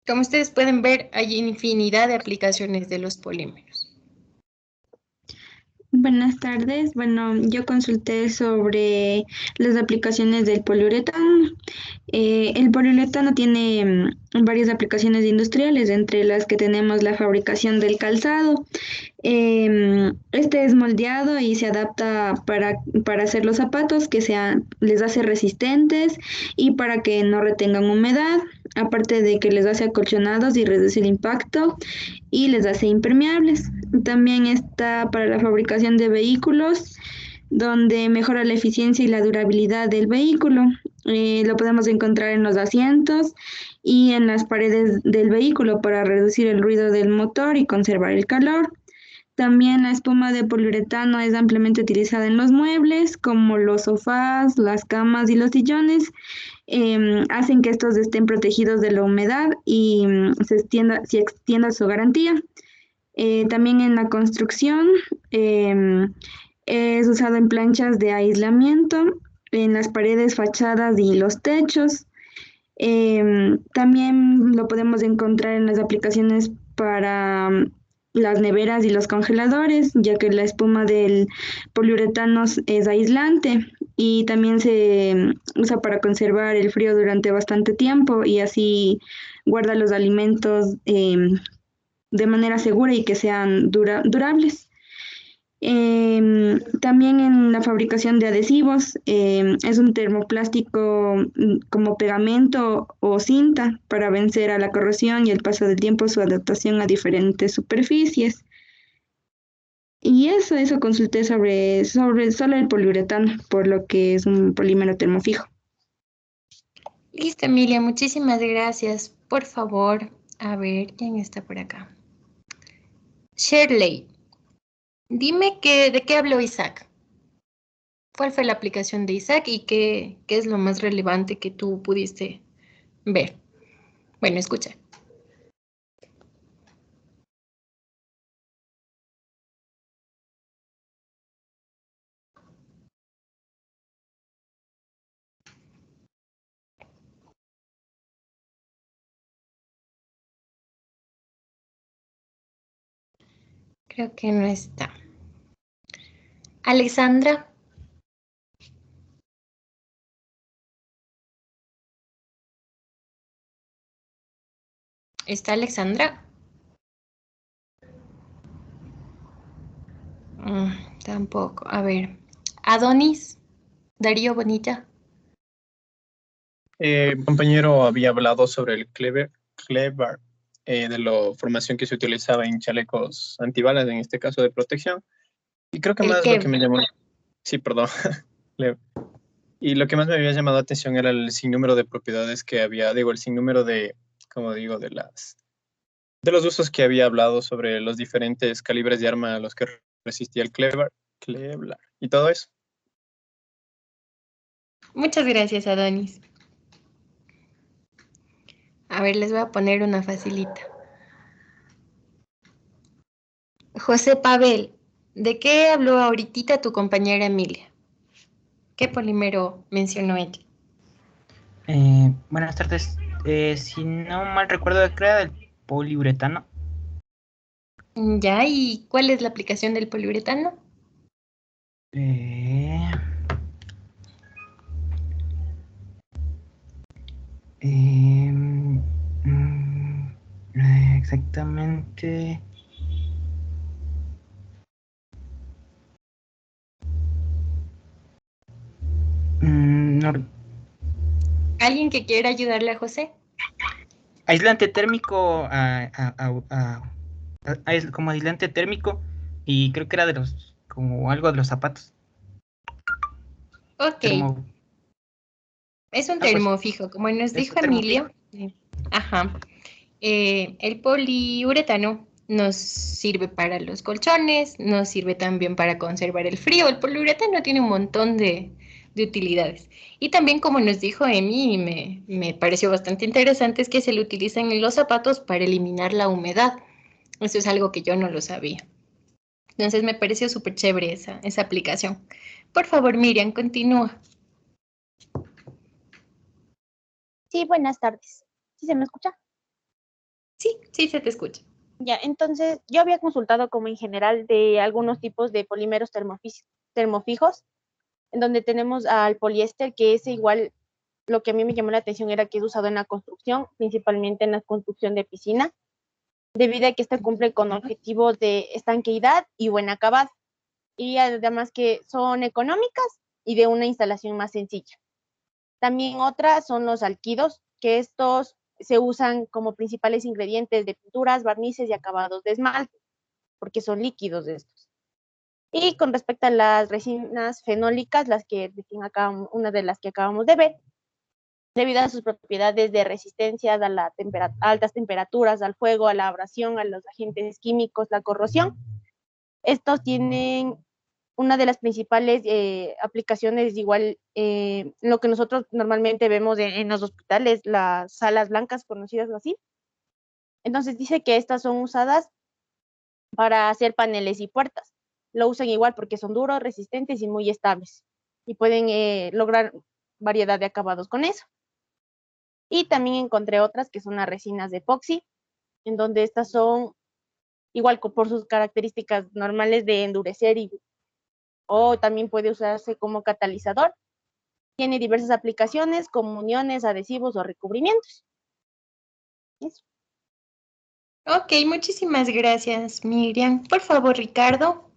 Como ustedes pueden ver, hay infinidad de aplicaciones de los polímeros. Buenas tardes. Bueno, yo consulté sobre las aplicaciones del poliuretano. El poliuretano tiene varias aplicaciones industriales, entre las que tenemos la fabricación del calzado. Este es moldeado y se adapta para hacer los zapatos, que les hace resistentes y para que no retengan humedad, aparte de que les hace acolchonados y reduce el impacto y les hace impermeables. También está para la fabricación de vehículos, donde mejora la eficiencia y la durabilidad del vehículo. Lo podemos encontrar en los asientos y en las paredes del vehículo para reducir el ruido del motor y conservar el calor. También la espuma de poliuretano es ampliamente utilizada en los muebles, como los sofás, las camas y los sillones. Hacen que estos estén protegidos de la humedad y se extienda su garantía. También en la construcción es usado en planchas de aislamiento, en las paredes, fachadas y los techos. También lo podemos encontrar en las aplicaciones para las neveras y los congeladores, ya que la espuma del poliuretano es aislante y también se usa para conservar el frío durante bastante tiempo y así guarda los alimentos de manera segura y que sean durables. También en la fabricación de adhesivos es un termoplástico como pegamento o cinta para vencer a la corrosión y el paso del tiempo, su adaptación a diferentes superficies. Y eso consulté sobre solo el poliuretano, por lo que es un polímero termofijo. Listo, Emilia, muchísimas gracias. Por favor, a ver, ¿quién está por acá? Shirley, dime de qué habló Isaac. ¿Cuál fue la aplicación de Isaac y qué es lo más relevante que tú pudiste ver? Bueno, escucha. Creo que no está. Alexandra. ¿Está Alexandra? Tampoco. A ver. Adonis. Darío Bonilla. Compañero había hablado sobre el Clever, de la formación que se utilizaba en chalecos antibalas, en este caso de protección. Y creo que más lo que me llamó... Sí, perdón. Y lo que más me había llamado la atención era el sinnúmero de propiedades que había, digo, el sinnúmero de, como digo, de los usos que había hablado sobre los diferentes calibres de arma a los que resistía el Kevlar y todo eso. Muchas gracias, Adonis. A ver, les voy a poner una facilita. José Pavel, ¿de qué habló ahorita tu compañera Emilia? ¿Qué polímero mencionó ella? Buenas tardes. Si no mal recuerdo, creo era del poliuretano. Ya, ¿y cuál es la aplicación del poliuretano? Exactamente. No. ¿Alguien que quiera ayudarle a José? Aislante térmico como aislante térmico, y creo que era de los, como algo de los zapatos. Ok. Es un pues, termofijo, como nos dijo Emilio. Ajá. El poliuretano nos sirve para los colchones, nos sirve también para conservar el frío. El poliuretano tiene un montón de utilidades. Y también, como nos dijo Emi, me pareció bastante interesante, es que se lo utilizan en los zapatos para eliminar la humedad. Eso es algo que yo no lo sabía. Entonces me pareció súper chévere esa aplicación. Por favor, Miriam, continúa. Sí, buenas tardes. ¿Sí se me escucha? Sí, sí se te escucha. Ya, entonces yo había consultado como en general de algunos tipos de polímeros termofijos, en donde tenemos al poliéster, que es igual, lo que a mí me llamó la atención era que es usado en la construcción, principalmente en la construcción de piscina, debido a que este cumple con objetivos de estanqueidad y buen acabado, y además que son económicas y de una instalación más sencilla. También otras son los alquidos, que estos se usan como principales ingredientes de pinturas, barnices y acabados de esmalte, porque son líquidos de estos. Y con respecto a las resinas fenólicas, una de las que acabamos de ver, debido a sus propiedades de resistencia a altas temperaturas, al fuego, a la abrasión, a los agentes químicos, la corrosión, estos tienen una de las principales aplicaciones, igual lo que nosotros normalmente vemos en los hospitales, las salas blancas, conocidas así. Entonces dice que estas son usadas para hacer paneles y puertas. Lo usan igual porque son duros, resistentes y muy estables. Y pueden lograr variedad de acabados con eso. Y también encontré otras que son las resinas de epoxi, en donde estas son igual por sus características normales de endurecer o también puede usarse como catalizador. Tiene diversas aplicaciones como uniones, adhesivos o recubrimientos. Eso. Ok, muchísimas gracias, Miriam. Por favor, Ricardo.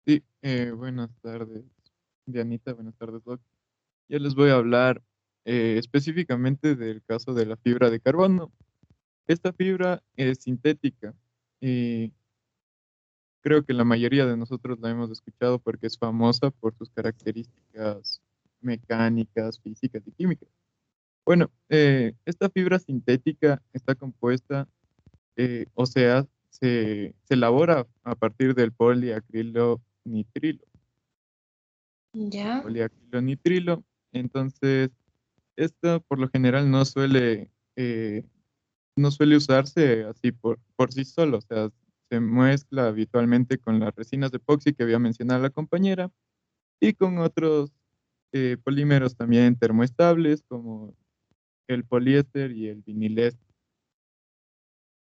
Sí, buenas tardes, Dianita, buenas tardes, Doc. Yo les voy a hablar específicamente del caso de la fibra de carbono. Esta fibra es sintética y creo que la mayoría de nosotros la hemos escuchado porque es famosa por sus características mecánicas, físicas y químicas. Bueno, esta fibra sintética está compuesta, o sea, se elabora a partir del poliacrilonitrilo. Ya. Poliacrilonitrilo. Entonces, esto por lo general no suele usarse así por sí solo, o sea, se mezcla habitualmente con las resinas de epoxi que había mencionado la compañera y con otros polímeros también termoestables como el poliéster y el vinilester.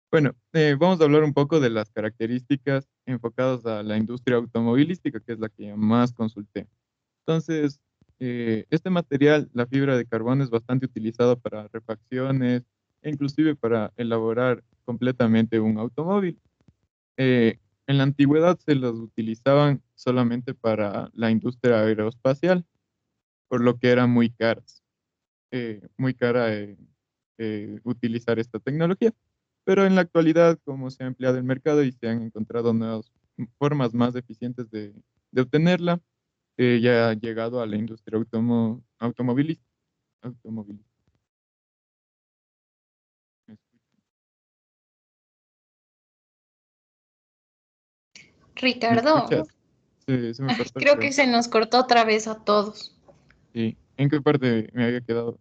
Bueno, vamos a hablar un poco de las características enfocadas a la industria automovilística, que es la que más consulté. Entonces, este material, la fibra de carbono, es bastante utilizado para refacciones e inclusive para elaborar completamente un automóvil. En la antigüedad se los utilizaban solamente para la industria aeroespacial, por lo que eran muy caras. Muy cara utilizar esta tecnología. Pero en la actualidad, como se ha ampliado el mercado y se han encontrado nuevas formas más eficientes de obtenerla, ya ha llegado a la industria automovilística. ¿Me Ricardo, escuchas? Se me cortó, creo que creo. se nos cortó otra vez a todos. Sí. ¿En qué parte me había quedado?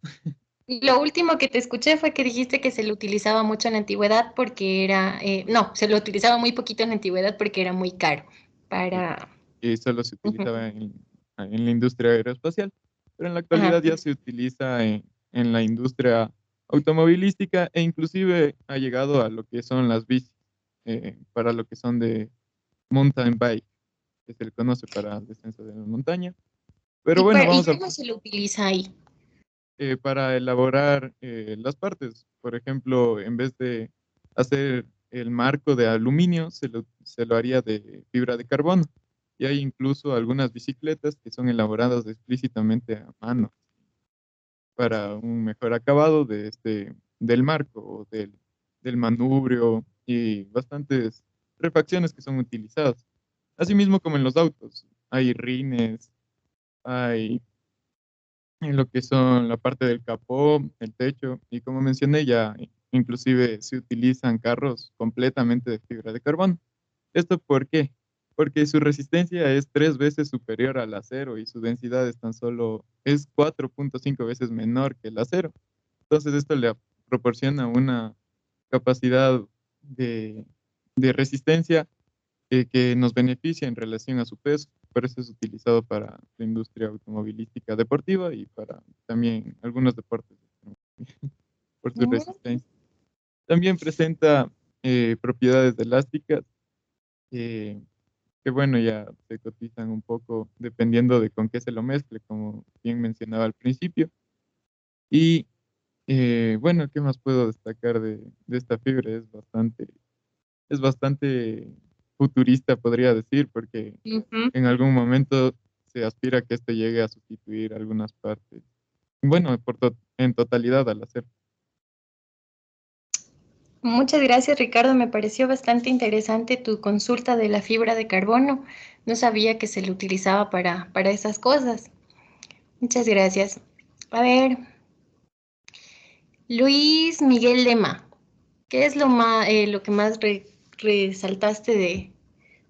Lo último que te escuché fue que dijiste que se lo utilizaba mucho en la antigüedad porque era, no, se lo utilizaba muy poquito en la antigüedad porque era muy caro para... Y solo se Ujú. utilizaba en la industria aeroespacial, pero en la Ajá. actualidad ya se utiliza en la industria automovilística e inclusive ha llegado a lo que son las bicis, para lo que son de mountain bike, que se le conoce para descenso de la montaña. Pero bueno, ¿Y vamos a cómo se lo utiliza ahí? para elaborar las partes. Por ejemplo, en vez de hacer el marco de aluminio, se lo haría de fibra de carbono. Y hay incluso algunas bicicletas que son elaboradas explícitamente a mano para un mejor acabado del marco o del manubrio y bastantes refacciones que son utilizadas. Asimismo como en los autos, hay rines, hay en lo que son la parte del capó, el techo, y como mencioné ya, inclusive se utilizan carros completamente de fibra de carbono. ¿Esto por qué? Porque su resistencia es 3 veces superior al acero y su densidad es 4.5 veces menor que el acero. Entonces esto le proporciona una capacidad de, de resistencia que nos beneficia en relación a su peso. Por eso es utilizado para la industria automovilística deportiva y para también algunos deportes por su resistencia. También presenta propiedades elásticas eh, que, bueno, ya se cotizan un poco dependiendo de con qué se lo mezcle, como bien mencionaba al principio. Y bueno, ¿qué más puedo destacar de esta fibra? Es bastante futurista, podría decir, porque Ujú. en algún momento se aspira a que esto llegue a sustituir algunas partes. Bueno, en totalidad al hacer. Muchas gracias, Ricardo. Me pareció bastante interesante tu consulta de la fibra de carbono. No sabía que se le utilizaba para esas cosas. Muchas gracias. A ver, Luis Miguel Lema, ¿qué es lo que más resaltaste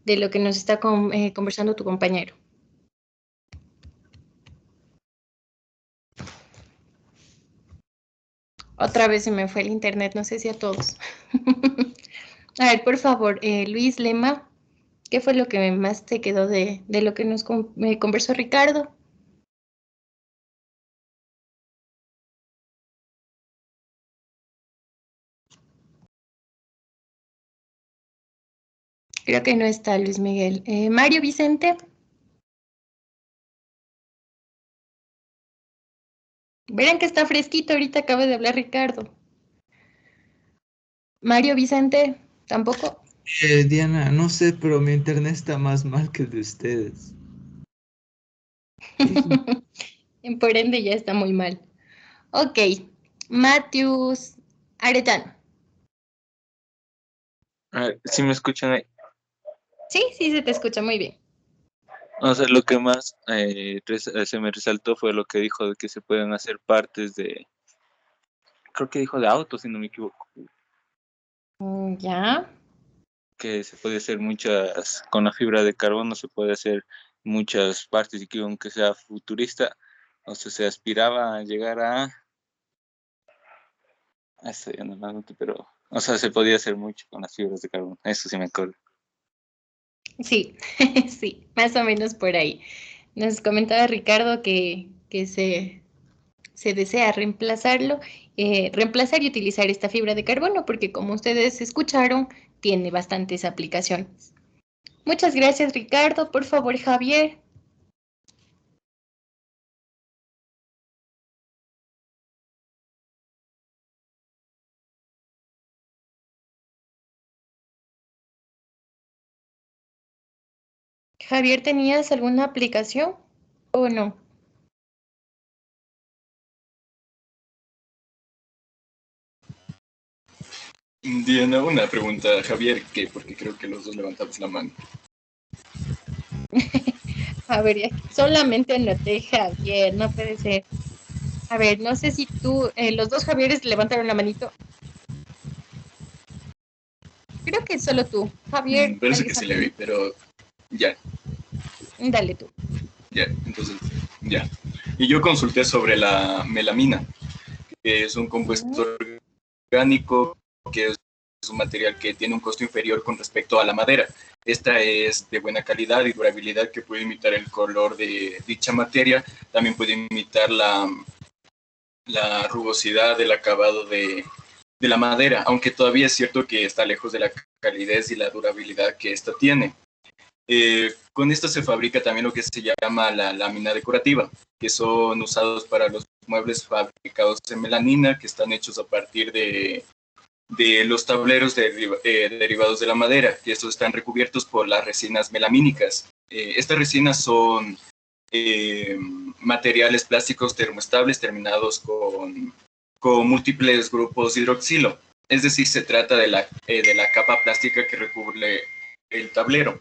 de lo que nos está conversando tu compañero? Otra vez se me fue el internet, no sé si a todos. A ver, por favor, Luis Lema, ¿qué fue lo que más te quedó de lo que nos conversó Ricardo? Creo que no está Luis Miguel. Mario Vicente. Verán que está fresquito, ahorita acaba de hablar Ricardo. Mario Vicente, tampoco. Diana, no sé, pero mi internet está más mal que el de ustedes. Por ende ya está muy mal. Ok, Matthews Arellano. A ver, ¿sí me escuchan ahí? Sí, sí, se te escucha muy bien. O sea, lo que más se me resaltó fue lo que dijo de que se pueden hacer partes de, creo que dijo de autos, si no me equivoco. Ya. Que se puede hacer muchas, con la fibra de carbono se puede hacer muchas partes y que aunque sea futurista, o sea, se aspiraba a llegar a eso ya no me acuerdo, pero, o sea, se podía hacer mucho con las fibras de carbono, eso sí me acuerdo. Sí, sí, más o menos por ahí. Nos comentaba Ricardo que se desea reemplazarlo, reemplazar y utilizar esta fibra de carbono, porque como ustedes escucharon, tiene bastantes aplicaciones. Muchas gracias, Ricardo. Por favor, Javier. Javier, ¿tenías alguna aplicación o no? Diana, una pregunta, Javier, ¿qué? Porque creo que los dos levantamos la mano. A ver, ya solamente anoté Javier, no puede ser. A ver, no sé si tú, los dos Javieres levantaron la manito. Creo que solo tú, Javier. Parece que se le ve, pero ya. Dale tú. Ya, entonces, ya. Y yo consulté sobre la melamina, que es un compuesto orgánico, que es un material que tiene un costo inferior con respecto a la madera. Esta es de buena calidad y durabilidad que puede imitar el color de dicha materia, también puede imitar la rugosidad del acabado de la madera, aunque todavía es cierto que está lejos de la calidez y la durabilidad que esta tiene. Con esta se fabrica también lo que se llama la lámina decorativa, que son usados para los muebles fabricados en melanina, que están hechos a partir de los tableros derivados de la madera, que estos están recubiertos por las resinas melamínicas. Estas resinas son materiales plásticos termoestables terminados con múltiples grupos hidroxilo. Es decir, se trata de la capa plástica que recubre el tablero.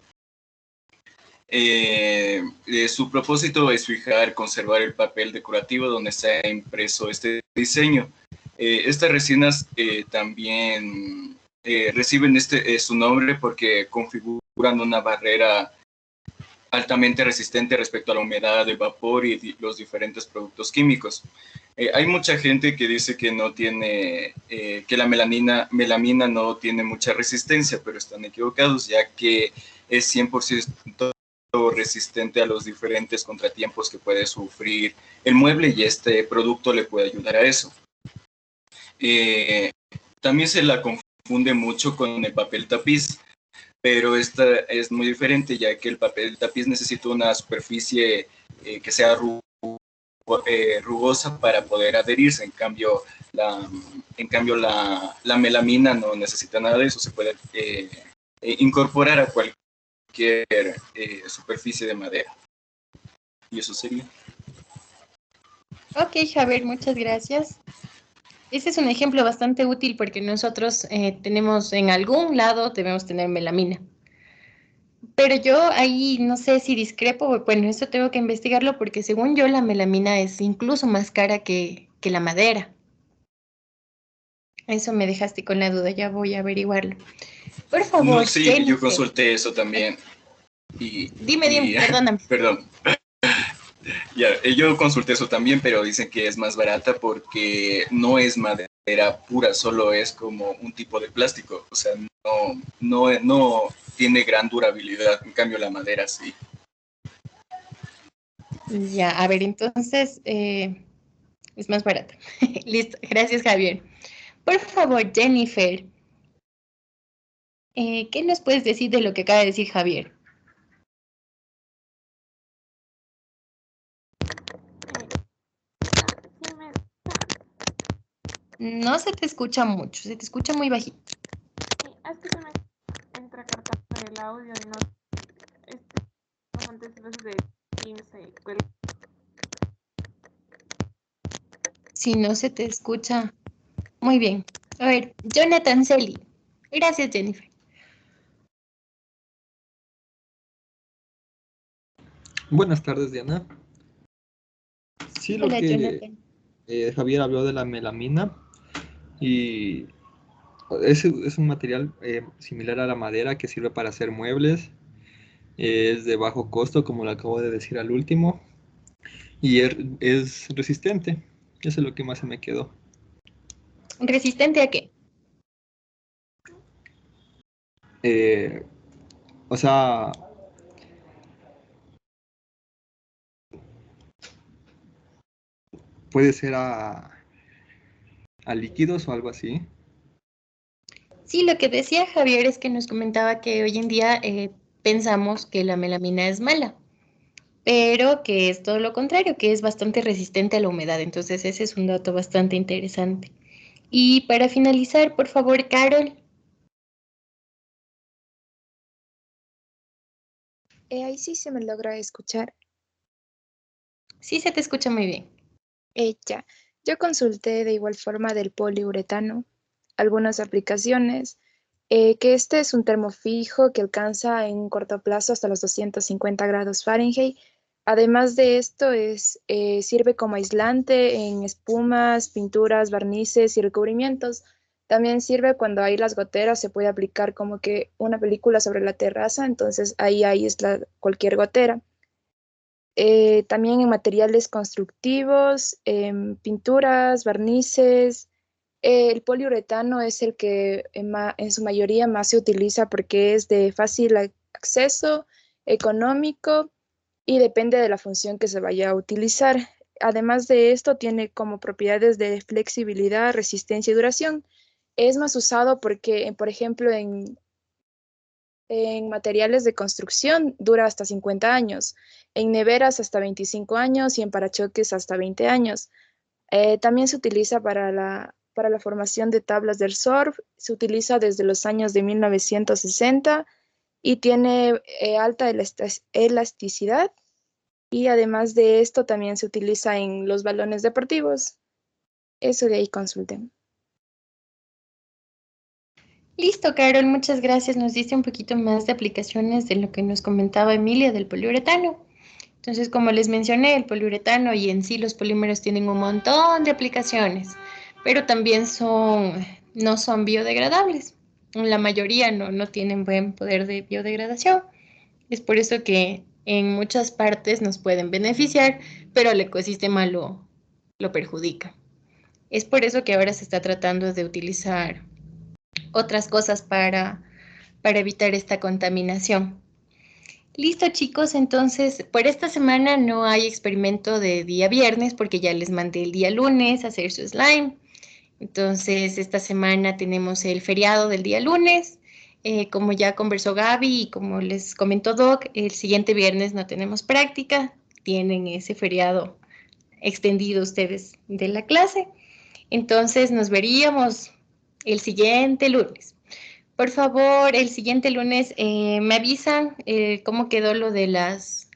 Su propósito es fijar, conservar el papel decorativo donde se ha impreso este diseño. Estas resinas también reciben su nombre porque configuran una barrera altamente resistente respecto a la humedad, el vapor y los diferentes productos químicos. Hay mucha gente que dice que no tiene, que la melamina no tiene mucha resistencia, pero están equivocados, ya que es 100% resistente a los diferentes contratiempos que puede sufrir el mueble y este producto le puede ayudar a eso. También se la confunde mucho con el papel tapiz, pero esta es muy diferente, ya que el papel tapiz necesita una superficie que sea rugosa para poder adherirse. En cambio, la melamina no necesita nada de eso, se puede incorporar a cualquier superficie de madera. Y eso sería. Ok, Javier, muchas gracias. Ese es un ejemplo bastante útil porque nosotros tenemos en algún lado, debemos tener melamina. Pero yo ahí no sé si discrepo, bueno, eso tengo que investigarlo porque según yo la melamina es incluso más cara que la madera. Eso me dejaste con la duda, ya voy a averiguarlo. Por favor, no, sí, Jennifer. Yo consulté eso también. Dime, perdóname. Perdón. Ya, yo consulté eso también, pero dicen que es más barata porque no es madera pura, solo es como un tipo de plástico. O sea, no tiene gran durabilidad, en cambio la madera sí. Ya, a ver, entonces es más barata. Listo, gracias, Javier. Por favor, Jennifer, ¿qué nos puedes decir de lo que acaba de decir Javier? No se te escucha mucho, se te escucha muy bajito. Sí, es que se me entra cortando el audio y no. Bastantes veces de Teams se cuelga. Si no se te escucha. Muy bien. A ver, Jonathan Celi. Gracias, Jennifer. Buenas tardes, Diana. Sí, lo Hola, que Jonathan. Javier habló de la melamina y es un material similar a la madera que sirve para hacer muebles. Es de bajo costo, como lo acabo de decir al último, y es resistente. Eso es lo que más se me quedó. ¿Resistente a qué? O sea, puede ser a líquidos o algo así. Sí, lo que decía Javier es que nos comentaba que hoy en día pensamos que la melamina es mala, pero que es todo lo contrario, que es bastante resistente a la humedad. Entonces ese es un dato bastante interesante. Y para finalizar, por favor, Carol. Ahí sí se me logra escuchar. Sí, se te escucha muy bien. Ya. Yo consulté de igual forma del poliuretano, algunas aplicaciones, que este es un termofijo que alcanza en un corto plazo hasta los 250 grados Fahrenheit. Además de esto, sirve como aislante en espumas, pinturas, barnices y recubrimientos. También sirve cuando hay las goteras, se puede aplicar como que una película sobre la terraza, entonces ahí aísla cualquier gotera. También en materiales constructivos, en pinturas, barnices. El poliuretano es el que en su mayoría más se utiliza porque es de fácil acceso, económico y depende de la función que se vaya a utilizar. Además de esto, tiene como propiedades de flexibilidad, resistencia y duración. Es más usado porque, por ejemplo, en materiales de construcción dura hasta 50 años, en neveras hasta 25 años y en parachoques hasta 20 años. También se utiliza para la formación de tablas del surf, se utiliza desde los años de 1960 y tiene alta elasticidad, y además de esto también se utiliza en los balones deportivos. Eso de ahí consulten. Listo, Carol, muchas gracias. Nos diste un poquito más de aplicaciones de lo que nos comentaba Emilia del poliuretano. Entonces, como les mencioné, el poliuretano y en sí los polímeros tienen un montón de aplicaciones, pero también no son biodegradables. La mayoría no tienen buen poder de biodegradación. Es por eso que en muchas partes nos pueden beneficiar, pero el ecosistema lo perjudica. Es por eso que ahora se está tratando de utilizar otras cosas para evitar esta contaminación. Listo, chicos, entonces por esta semana no hay experimento de día viernes porque ya les mandé el día lunes a hacer su slime. Entonces esta semana tenemos el feriado del día lunes. Como ya conversó Gaby y como les comentó Doc, el siguiente viernes no tenemos práctica. Tienen ese feriado extendido ustedes de la clase. Entonces nos veríamos el siguiente lunes. Por favor, el siguiente lunes me avisan cómo quedó lo de las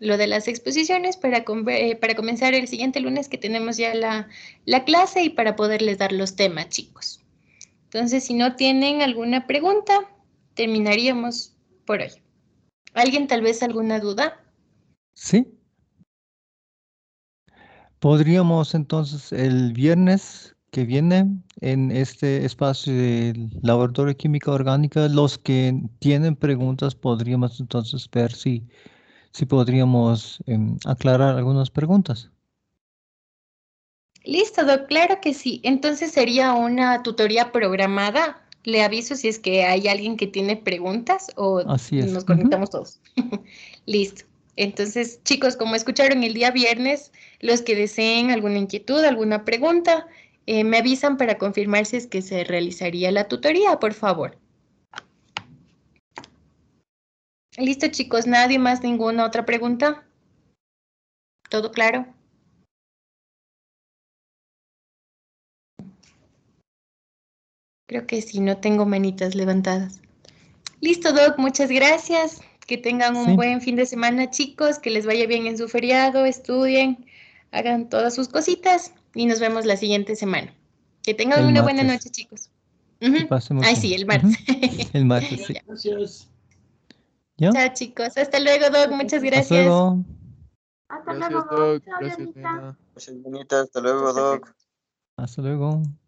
exposiciones para comenzar el siguiente lunes que tenemos ya la clase y para poderles dar los temas, chicos. Entonces, si no tienen alguna pregunta, terminaríamos por hoy. ¿Alguien tal vez alguna duda? Sí. Podríamos entonces el viernes que viene en este espacio del Laboratorio de Química Orgánica, los que tienen preguntas podríamos entonces ver si podríamos aclarar algunas preguntas. Listo, Doc, claro que sí. Entonces sería una tutoría programada. Le aviso si es que hay alguien que tiene preguntas o Así es. nos conectamos todos. Listo. Entonces, chicos, como escucharon el día viernes, los que deseen alguna inquietud, alguna pregunta, me avisan para confirmar si es que se realizaría la tutoría, por favor. Listo, chicos, ¿nadie más, ninguna otra pregunta? ¿Todo claro? Creo que sí, no tengo manitas levantadas. Listo, Doc, muchas gracias. Que tengan un buen fin de semana, chicos, que les vaya bien en su feriado, estudien, hagan todas sus cositas y nos vemos la siguiente semana. Que tengan El una buena martes. noche, chicos. Que pasemos Ay, bien. sí, el martes. El martes, sí. Ya. ¿Ya? Chao, chicos. Hasta luego, Doc. Muchas Hasta gracias. luego. Hasta Gracias, luego, Doc. chao, Gracias, Dianita. Nena. Gracias, Benita. Hasta luego, Doc. Hasta luego.